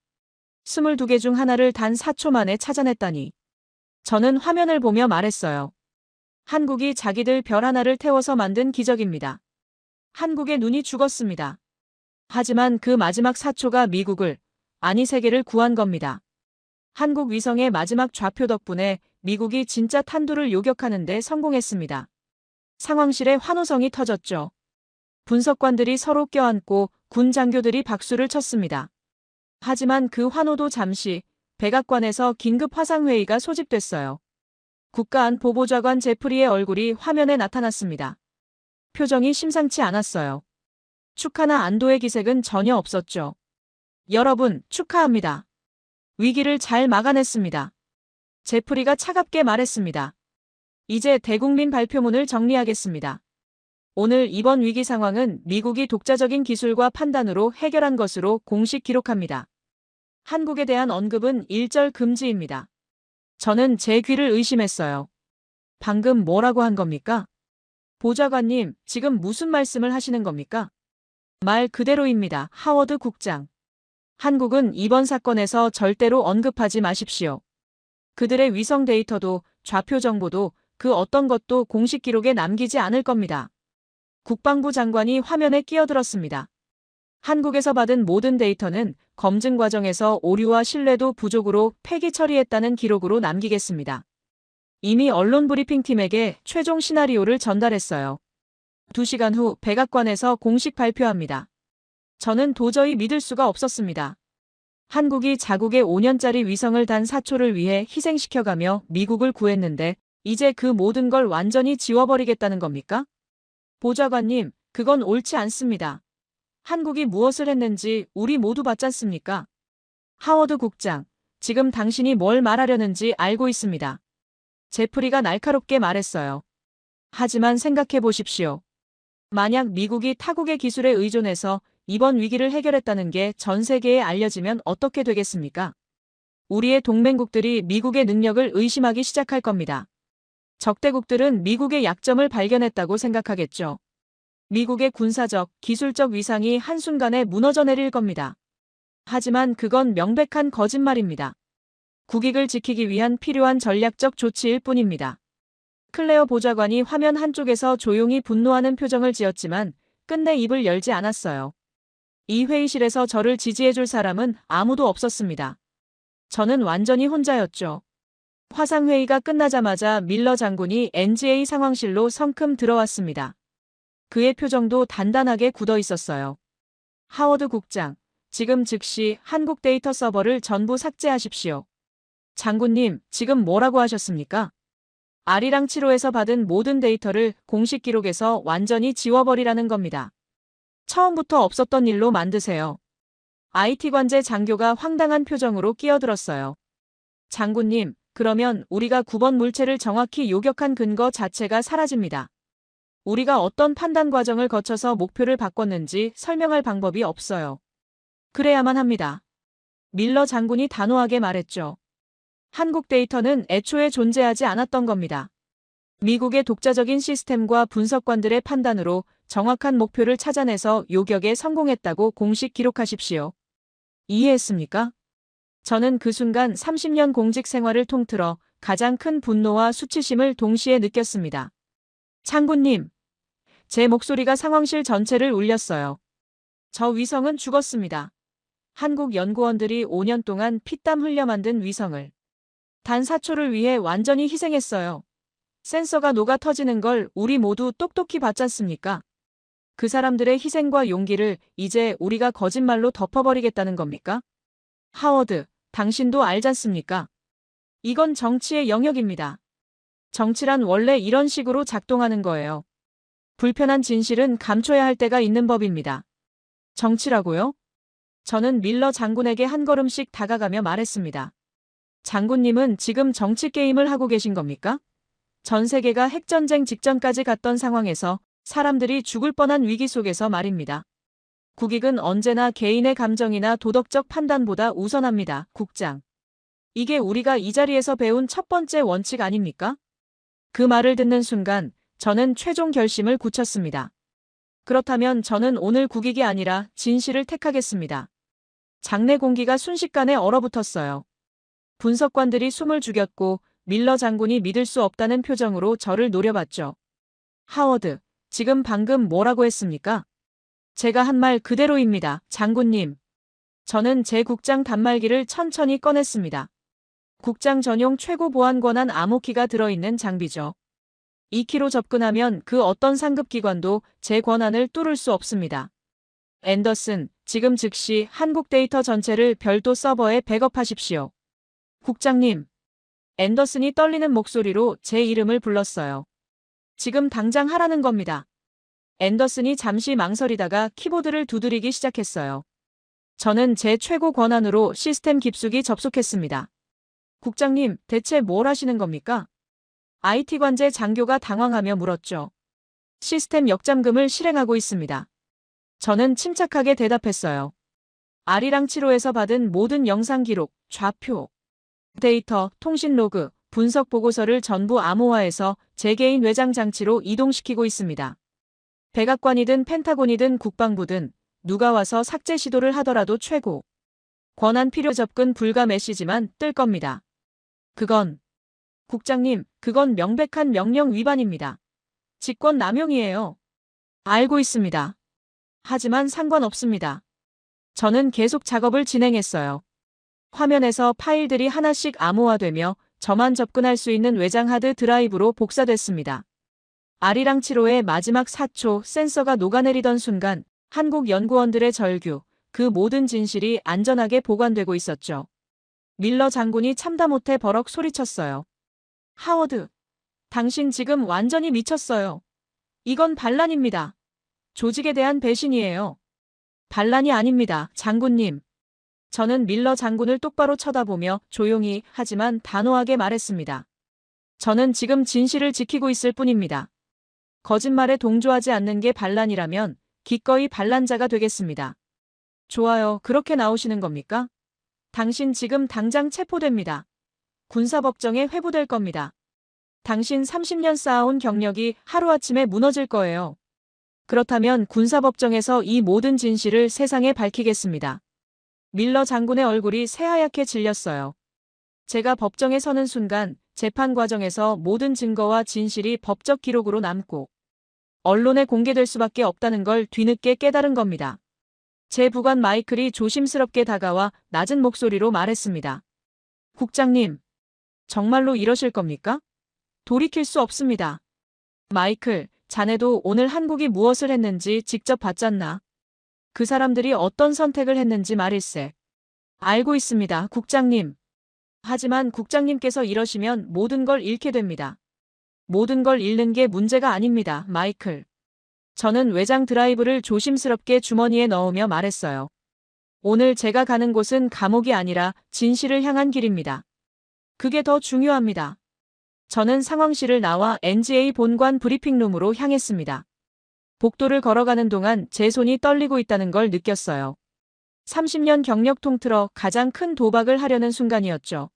[SPEAKER 2] 22개 중 하나를 단 4초 만에 찾아냈다니. 저는 화면을 보며 말했어요. 한국이 자기들 별 하나를 태워서 만든 기적입니다. 한국의 눈이 죽었습니다. 하지만 그 마지막 사초가 미국을, 아니 세계를 구한 겁니다. 한국 위성의 마지막 좌표 덕분에 미국이 진짜 탄두를 요격하는 데 성공했습니다. 상황실에 환호성이 터졌죠. 분석관들이 서로 껴안고 군 장교들이 박수를 쳤습니다. 하지만 그 환호도 잠시 백악관에서 긴급 화상회의가 소집됐어요. 국가안보보좌관 제프리의 얼굴이 화면에 나타났습니다. 표정이 심상치 않았어요. 축하나 안도의 기색은 전혀 없었죠. 여러분, 축하합니다. 위기를 잘 막아냈습니다. 제프리가 차갑게 말했습니다. 이제 대국민 발표문을 정리하겠습니다. 오늘 이번 위기 상황은 미국이 독자적인 기술과 판단으로 해결한 것으로 공식 기록합니다. 한국에 대한 언급은 일절 금지입니다. 저는 제 귀를 의심했어요. 방금 뭐라고 한 겁니까? 보좌관님, 지금 무슨 말씀을 하시는 겁니까? 말 그대로입니다, 하워드 국장. 한국은 이번 사건에서 절대로 언급하지 마십시오. 그들의 위성 데이터도 좌표 정보도 그 어떤 것도 공식 기록에 남기지 않을 겁니다. 국방부 장관이 화면에 끼어들었습니다. 한국에서 받은 모든 데이터는 검증 과정에서 오류와 신뢰도 부족으로 폐기 처리했다는 기록으로 남기겠습니다. 이미 언론 브리핑팀에게 최종 시나리오를 전달했어요. 2시간 후 백악관에서 공식 발표합니다. 저는 도저히 믿을 수가 없었습니다. 한국이 자국의 5년짜리 위성을 단 사초를 위해 희생시켜가며 미국을 구했는데 이제 그 모든 걸 완전히 지워버리겠다는 겁니까? 보좌관님, 그건 옳지 않습니다. 한국이 무엇을 했는지 우리 모두 봤지 않습니까? 하워드 국장, 지금 당신이 뭘 말하려는지 알고 있습니다. 제프리가 날카롭게 말했어요. 하지만 생각해 보십시오. 만약 미국이 타국의 기술에 의존해서 이번 위기를 해결했다는 게 전 세계에 알려지면 어떻게 되겠습니까? 우리의 동맹국들이 미국의 능력을 의심하기 시작할 겁니다. 적대국들은 미국의 약점을 발견했다고 생각하겠죠. 미국의 군사적, 기술적 위상이 한순간에 무너져 내릴 겁니다. 하지만 그건 명백한 거짓말입니다. 국익을 지키기 위한 필요한 전략적 조치일 뿐입니다. 클레어 보좌관이 화면 한쪽에서 조용히 분노하는 표정을 지었지만 끝내 입을 열지 않았어요. 이 회의실에서 저를 지지해줄 사람은 아무도 없었습니다. 저는 완전히 혼자였죠. 화상회의가 끝나자마자 밀러 장군이 NGA 상황실로 성큼 들어왔습니다. 그의 표정도 단단하게 굳어 있었어요. 하워드 국장, 지금 즉시 한국 데이터 서버를 전부 삭제하십시오. 장군님, 지금 뭐라고 하셨습니까? 아리랑 7호에서 받은 모든 데이터를 공식 기록에서 완전히 지워버리라는 겁니다. 처음부터 없었던 일로 만드세요. IT 관제 장교가 황당한 표정으로 끼어들었어요. 장군님, 그러면 우리가 9번 물체를 정확히 요격한 근거 자체가 사라집니다. 우리가 어떤 판단 과정을 거쳐서 목표를 바꿨는지 설명할 방법이 없어요. 그래야만 합니다. 밀러 장군이 단호하게 말했죠. 한국 데이터는 애초에 존재하지 않았던 겁니다. 미국의 독자적인 시스템과 분석관들의 판단으로 정확한 목표를 찾아내서 요격에 성공했다고 공식 기록하십시오. 이해했습니까? 저는 그 순간 30년 공직 생활을 통틀어 가장 큰 분노와 수치심을 동시에 느꼈습니다. 장군님, 제 목소리가 상황실 전체를 울렸어요. 저 위성은 죽었습니다. 한국 연구원들이 5년 동안 피땀 흘려 만든 위성을 단 4초를 위해 완전히 희생했어요. 센서가 녹아 터지는 걸 우리 모두 똑똑히 봤지 않습니까? 그 사람들의 희생과 용기를 이제 우리가 거짓말로 덮어버리겠다는 겁니까? 하워드, 당신도 알지 않습니까? 이건 정치의 영역입니다. 정치란 원래 이런 식으로 작동하는 거예요. 불편한 진실은 감춰야 할 때가 있는 법입니다. 정치라고요? 저는 밀러 장군에게 한 걸음씩 다가가며 말했습니다. 장군님은 지금 정치 게임을 하고 계신 겁니까? 전 세계가 핵전쟁 직전까지 갔던 상황에서 사람들이 죽을 뻔한 위기 속에서 말입니다. 국익은 언제나 개인의 감정이나 도덕적 판단보다 우선합니다, 국장. 이게 우리가 이 자리에서 배운 첫 번째 원칙 아닙니까? 그 말을 듣는 순간 저는 최종 결심을 굳혔습니다. 그렇다면 저는 오늘 국익이 아니라 진실을 택하겠습니다. 장내 공기가 순식간에 얼어붙었어요. 분석관들이 숨을 죽였고 밀러 장군이 믿을 수 없다는 표정으로 저를 노려봤죠. 하워드, 지금 방금 뭐라고 했습니까? 제가 한 말 그대로입니다, 장군님. 저는 제 국장 단말기를 천천히 꺼냈습니다. 국장 전용 최고 보안 권한 암호키가 들어있는 장비죠. 2km 접근하면 그 어떤 상급기관도 제 권한을 뚫을 수 없습니다. 앤더슨, 지금 즉시 한국 데이터 전체를 별도 서버에 백업하십시오. 국장님. 앤더슨이 떨리는 목소리로 제 이름을 불렀어요. 지금 당장 하라는 겁니다. 앤더슨이 잠시 망설이다가 키보드를 두드리기 시작했어요. 저는 제 최고 권한으로 시스템 깊숙이 접속했습니다. 국장님, 대체 뭘 하시는 겁니까? IT 관제 장교가 당황하며 물었죠. 시스템 역잠금을 실행하고 있습니다. 저는 침착하게 대답했어요. 아리랑 7호에서 받은 모든 영상 기록, 좌표, 데이터, 통신 로그, 분석 보고서를 전부 암호화해서 제 개인 외장 장치로 이동시키고 있습니다. 백악관이든 펜타곤이든 국방부든 누가 와서 삭제 시도를 하더라도 최고 권한 필요 접근 불가 메시지만 뜰 겁니다. 국장님, 그건 명백한 명령 위반입니다. 직권 남용이에요. 알고 있습니다. 하지만 상관없습니다. 저는 계속 작업을 진행했어요. 화면에서 파일들이 하나씩 암호화되며 저만 접근할 수 있는 외장 하드 드라이브로 복사됐습니다. 아리랑 7호의 마지막 4초 센서가 녹아내리던 순간 한국 연구원들의 절규, 그 모든 진실이 안전하게 보관되고 있었죠. 밀러 장군이 참다 못해 버럭 소리쳤어요. 하워드, 당신 지금 완전히 미쳤어요. 이건 반란입니다. 조직에 대한 배신이에요. 반란이 아닙니다, 장군님. 저는 밀러 장군을 똑바로 쳐다보며 조용히 하지만 단호하게 말했습니다. 저는 지금 진실을 지키고 있을 뿐입니다. 거짓말에 동조하지 않는 게 반란이라면 기꺼이 반란자가 되겠습니다. 좋아요, 그렇게 나오시는 겁니까? 당신 지금 당장 체포됩니다. 군사법정에 회부될 겁니다. 당신 30년 쌓아온 경력이 하루아침에 무너질 거예요. 그렇다면 군사법정에서 이 모든 진실을 세상에 밝히겠습니다. 밀러 장군의 얼굴이 새하얗게 질렸어요. 제가 법정에 서는 순간 재판 과정에서 모든 증거와 진실이 법적 기록으로 남고 언론에 공개될 수밖에 없다는 걸 뒤늦게 깨달은 겁니다. 제 부관 마이클이 조심스럽게 다가와 낮은 목소리로 말했습니다. 국장님, 정말로 이러실 겁니까? 돌이킬 수 없습니다. 마이클, 자네도 오늘 한국이 무엇을 했는지 직접 봤잖나. 그 사람들이 어떤 선택을 했는지 말일세. 알고 있습니다, 국장님. 하지만 국장님께서 이러시면 모든 걸 잃게 됩니다. 모든 걸 잃는 게 문제가 아닙니다, 마이클. 저는 외장 드라이브를 조심스럽게 주머니에 넣으며 말했어요. 오늘 제가 가는 곳은 감옥이 아니라 진실을 향한 길입니다. 그게 더 중요합니다. 저는 상황실을 나와 NGA 본관 브리핑룸으로 향했습니다. 복도를 걸어가는 동안 제 손이 떨리고 있다는 걸 느꼈어요. 30년 경력 통틀어 가장 큰 도박을 하려는 순간이었죠.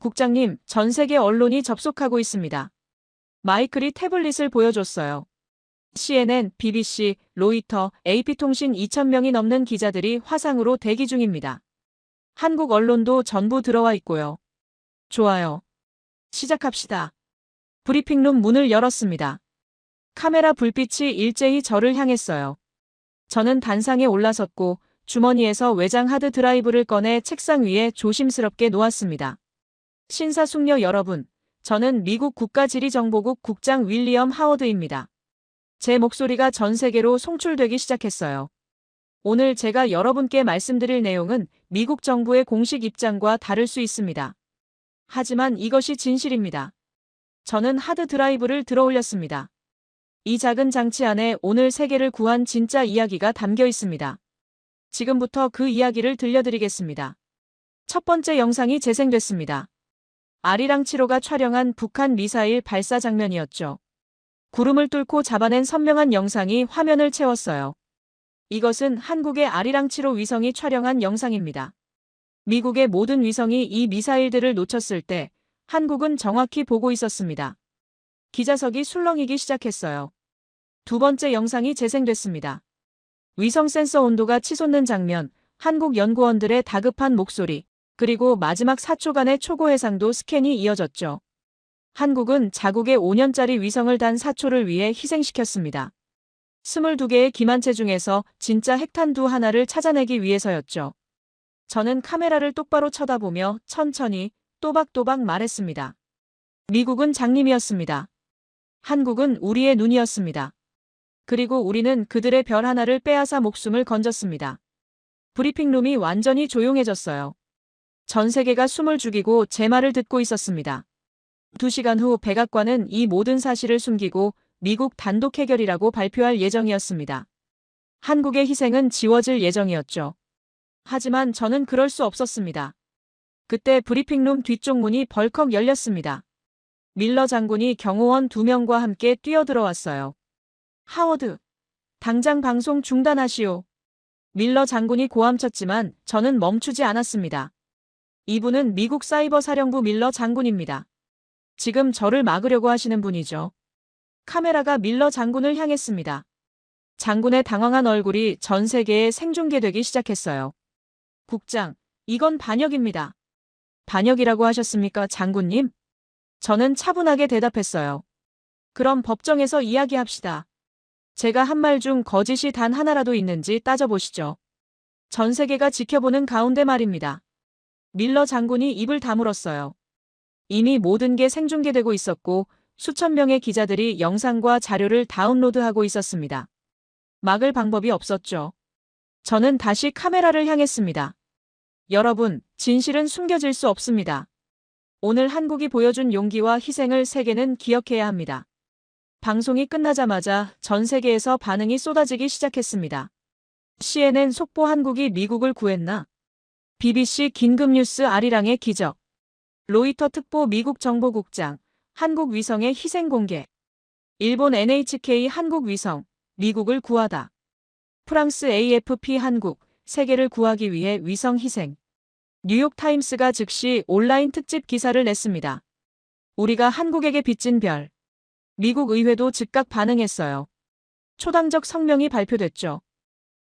[SPEAKER 2] 국장님, 전 세계 언론이 접속하고 있습니다. 마이클이 태블릿을 보여줬어요. CNN, BBC, 로이터, AP통신 2,000명이 넘는 기자들이 화상으로 대기 중입니다. 한국 언론도 전부 들어와 있고요. 좋아요. 시작합시다. 브리핑룸 문을 열었습니다. 카메라 불빛이 일제히 저를 향했어요. 저는 단상에 올라섰고 주머니에서 외장 하드 드라이브를 꺼내 책상 위에 조심스럽게 놓았습니다. 신사숙녀 여러분, 저는 미국 국가지리정보국 국장 윌리엄 하워드입니다. 제 목소리가 전 세계로 송출되기 시작했어요. 오늘 제가 여러분께 말씀드릴 내용은 미국 정부의 공식 입장과 다를 수 있습니다. 하지만 이것이 진실입니다. 저는 하드 드라이브를 들어올렸습니다. 이 작은 장치 안에 오늘 세계를 구한 진짜 이야기가 담겨 있습니다. 지금부터 그 이야기를 들려드리겠습니다. 첫 번째 영상이 재생됐습니다. 아리랑 7호가 촬영한 북한 미사일 발사 장면이었죠. 구름을 뚫고 잡아낸 선명한 영상이 화면을 채웠어요. 이것은 한국의 아리랑 7호 위성이 촬영한 영상입니다. 미국의 모든 위성이 이 미사일들을 놓쳤을 때 한국은 정확히 보고 있었습니다. 기자석이 술렁이기 시작했어요. 두 번째 영상이 재생됐습니다. 위성 센서 온도가 치솟는 장면, 한국 연구원들의 다급한 목소리, 그리고 마지막 4초간의 초고 해상도 스캔이 이어졌죠. 한국은 자국의 5년짜리 위성을 단 4초를 위해 희생시켰습니다. 22개의 기만체 중에서 진짜 핵탄두 하나를 찾아내기 위해서였죠. 저는 카메라를 똑바로 쳐다보며 천천히 또박또박 말했습니다. 미국은 장님이었습니다. 한국은 우리의 눈이었습니다. 그리고 우리는 그들의 별 하나를 빼앗아 목숨을 건졌습니다. 브리핑룸이 완전히 조용해졌어요. 전 세계가 숨을 죽이고 제 말을 듣고 있었습니다. 2시간 후 백악관은 이 모든 사실을 숨기고 미국 단독 해결이라고 발표할 예정이었습니다. 한국의 희생은 지워질 예정이었죠. 하지만 저는 그럴 수 없었습니다. 그때 브리핑룸 뒤쪽 문이 벌컥 열렸습니다. 밀러 장군이 경호원 2명과 함께 뛰어들어왔어요. 하워드, 당장 방송 중단하시오. 밀러 장군이 고함쳤지만 저는 멈추지 않았습니다. 이분은 미국 사이버 사령부 밀러 장군입니다. 지금 저를 막으려고 하시는 분이죠. 카메라가 밀러 장군을 향했습니다. 장군의 당황한 얼굴이 전 세계에 생중계되기 시작했어요. 국장, 이건 반역입니다. 반역이라고 하셨습니까, 장군님? 저는 차분하게 대답했어요. 그럼 법정에서 이야기합시다. 제가 한 말 중 거짓이 단 하나라도 있는지 따져보시죠. 전 세계가 지켜보는 가운데 말입니다. 밀러 장군이 입을 다물었어요. 이미 모든 게 생중계되고 있었고 수천 명의 기자들이 영상과 자료를 다운로드하고 있었습니다. 막을 방법이 없었죠. 저는 다시 카메라를 향했습니다. 여러분, 진실은 숨겨질 수 없습니다. 오늘 한국이 보여준 용기와 희생을 세계는 기억해야 합니다. 방송이 끝나자마자 전 세계에서 반응이 쏟아지기 시작했습니다. CNN 속보 한국이 미국을 구했나? BBC 긴급뉴스 아리랑의 기적. 로이터 특보 미국 정보국장, 한국 위성의 희생 공개. 일본 NHK 한국 위성, 미국을 구하다. 프랑스 AFP 한국, 세계를 구하기 위해 위성 희생. 뉴욕타임스가 즉시 온라인 특집 기사를 냈습니다. 우리가 한국에게 빚진 별. 미국 의회도 즉각 반응했어요. 초당적 성명이 발표됐죠.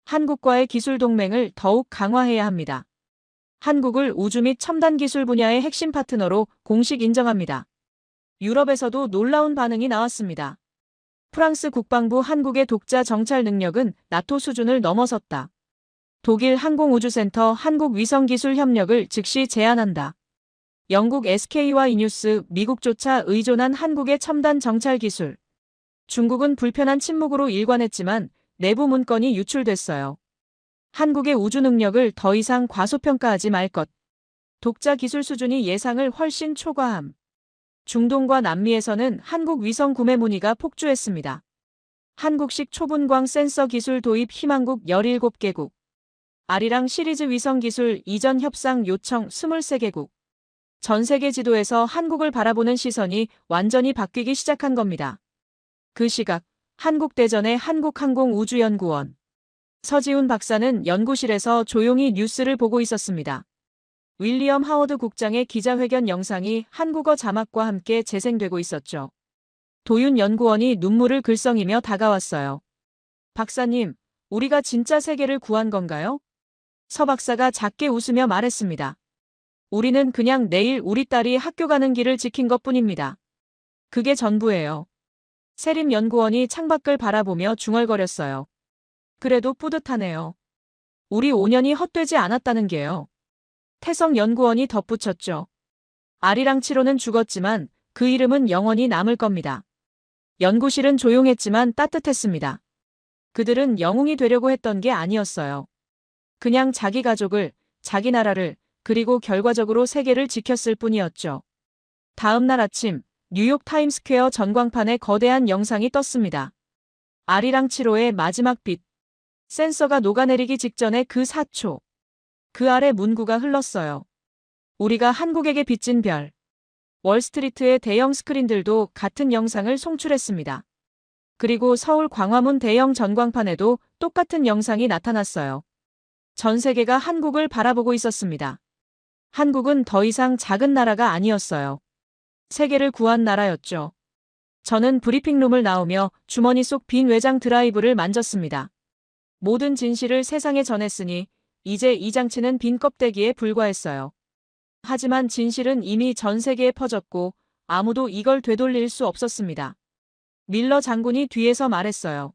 [SPEAKER 2] 한국과의 기술 동맹을 더욱 강화해야 합니다. 한국을 우주 및 첨단 기술 분야의 핵심 파트너로 공식 인정합니다. 유럽에서도 놀라운 반응이 나왔습니다. 프랑스 국방부 한국의 독자 정찰 능력은 나토 수준을 넘어섰다. 독일 항공우주센터 한국 위성기술 협력을 즉시 제안한다. 영국 SK와 이뉴스 미국조차 의존한 한국의 첨단 정찰 기술. 중국은 불편한 침묵으로 일관했지만 내부 문건이 유출됐어요. 한국의 우주 능력을 더 이상 과소평가하지 말 것. 독자 기술 수준이 예상을 훨씬 초과함. 중동과 남미에서는 한국 위성 구매 문의가 폭주했습니다. 한국식 초분광 센서 기술 도입 희망국 17개국. 아리랑 시리즈 위성 기술 이전 협상 요청 23개국. 전 세계 지도에서 한국을 바라보는 시선이 완전히 바뀌기 시작한 겁니다. 그 시각, 한국대전의 한국항공우주연구원. 서지훈 박사는 연구실에서 조용히 뉴스를 보고 있었습니다. 윌리엄 하워드 국장의 기자회견 영상이 한국어 자막과 함께 재생되고 있었죠. 도윤 연구원이 눈물을 글썽이며 다가왔어요. 박사님, 우리가 진짜 세계를 구한 건가요? 서 박사가 작게 웃으며 말했습니다. 우리는 그냥 내일 우리 딸이 학교 가는 길을 지킨 것뿐입니다. 그게 전부예요. 세림 연구원이 창밖을 바라보며 중얼거렸어요. 그래도 뿌듯하네요. 우리 5년이 헛되지 않았다는 게요. 태성 연구원이 덧붙였죠. 아리랑 7호는 죽었지만 그 이름은 영원히 남을 겁니다. 연구실은 조용했지만 따뜻했습니다. 그들은 영웅이 되려고 했던 게 아니었어요. 그냥 자기 가족을, 자기 나라를, 그리고 결과적으로 세계를 지켰을 뿐이었죠. 다음 날 아침, 뉴욕 타임스퀘어 전광판에 거대한 영상이 떴습니다. 아리랑 7호의 마지막 빛. 센서가 녹아내리기 직전의 그 4초. 그 아래 문구가 흘렀어요. 우리가 한국에게 빚진 별. 월스트리트의 대형 스크린들도 같은 영상을 송출했습니다. 그리고 서울 광화문 대형 전광판에도 똑같은 영상이 나타났어요. 전 세계가 한국을 바라보고 있었습니다. 한국은 더 이상 작은 나라가 아니었어요. 세계를 구한 나라였죠. 저는 브리핑룸을 나오며 주머니 속 빈 외장 드라이브를 만졌습니다. 모든 진실을 세상에 전했으니 이제 이 장치는 빈 껍데기에 불과했어요. 하지만 진실은 이미 전 세계에 퍼졌고 아무도 이걸 되돌릴 수 없었습니다. 밀러 장군이 뒤에서 말했어요.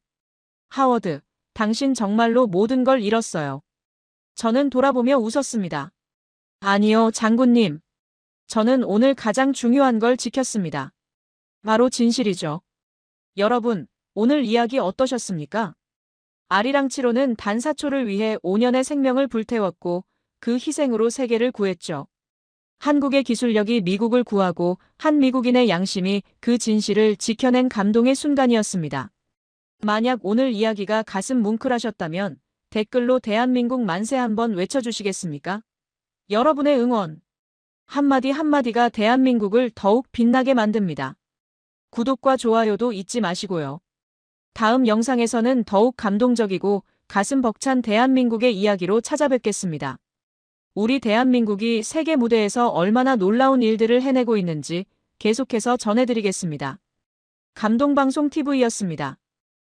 [SPEAKER 2] 하워드, 당신 정말로 모든 걸 잃었어요. 저는 돌아보며 웃었습니다. 아니요, 장군님. 저는 오늘 가장 중요한 걸 지켰습니다. 바로 진실이죠. 여러분, 오늘 이야기 어떠셨습니까? 아리랑치로는 단사초를 위해 5년의 생명을 불태웠고 그 희생으로 세계를 구했죠. 한국의 기술력이 미국을 구하고 한 미국인의 양심이 그 진실을 지켜낸 감동의 순간이었습니다. 만약 오늘 이야기가 가슴 뭉클하셨다면 댓글로 대한민국 만세 한번 외쳐주시겠습니까? 여러분의 응원, 한마디 한마디가 대한민국을 더욱 빛나게 만듭니다. 구독과 좋아요도 잊지 마시고요. 다음 영상에서는 더욱 감동적이고 가슴 벅찬 대한민국의 이야기로 찾아뵙겠습니다. 우리 대한민국이 세계 무대에서 얼마나 놀라운 일들을 해내고 있는지 계속해서 전해드리겠습니다. 감동방송 TV였습니다.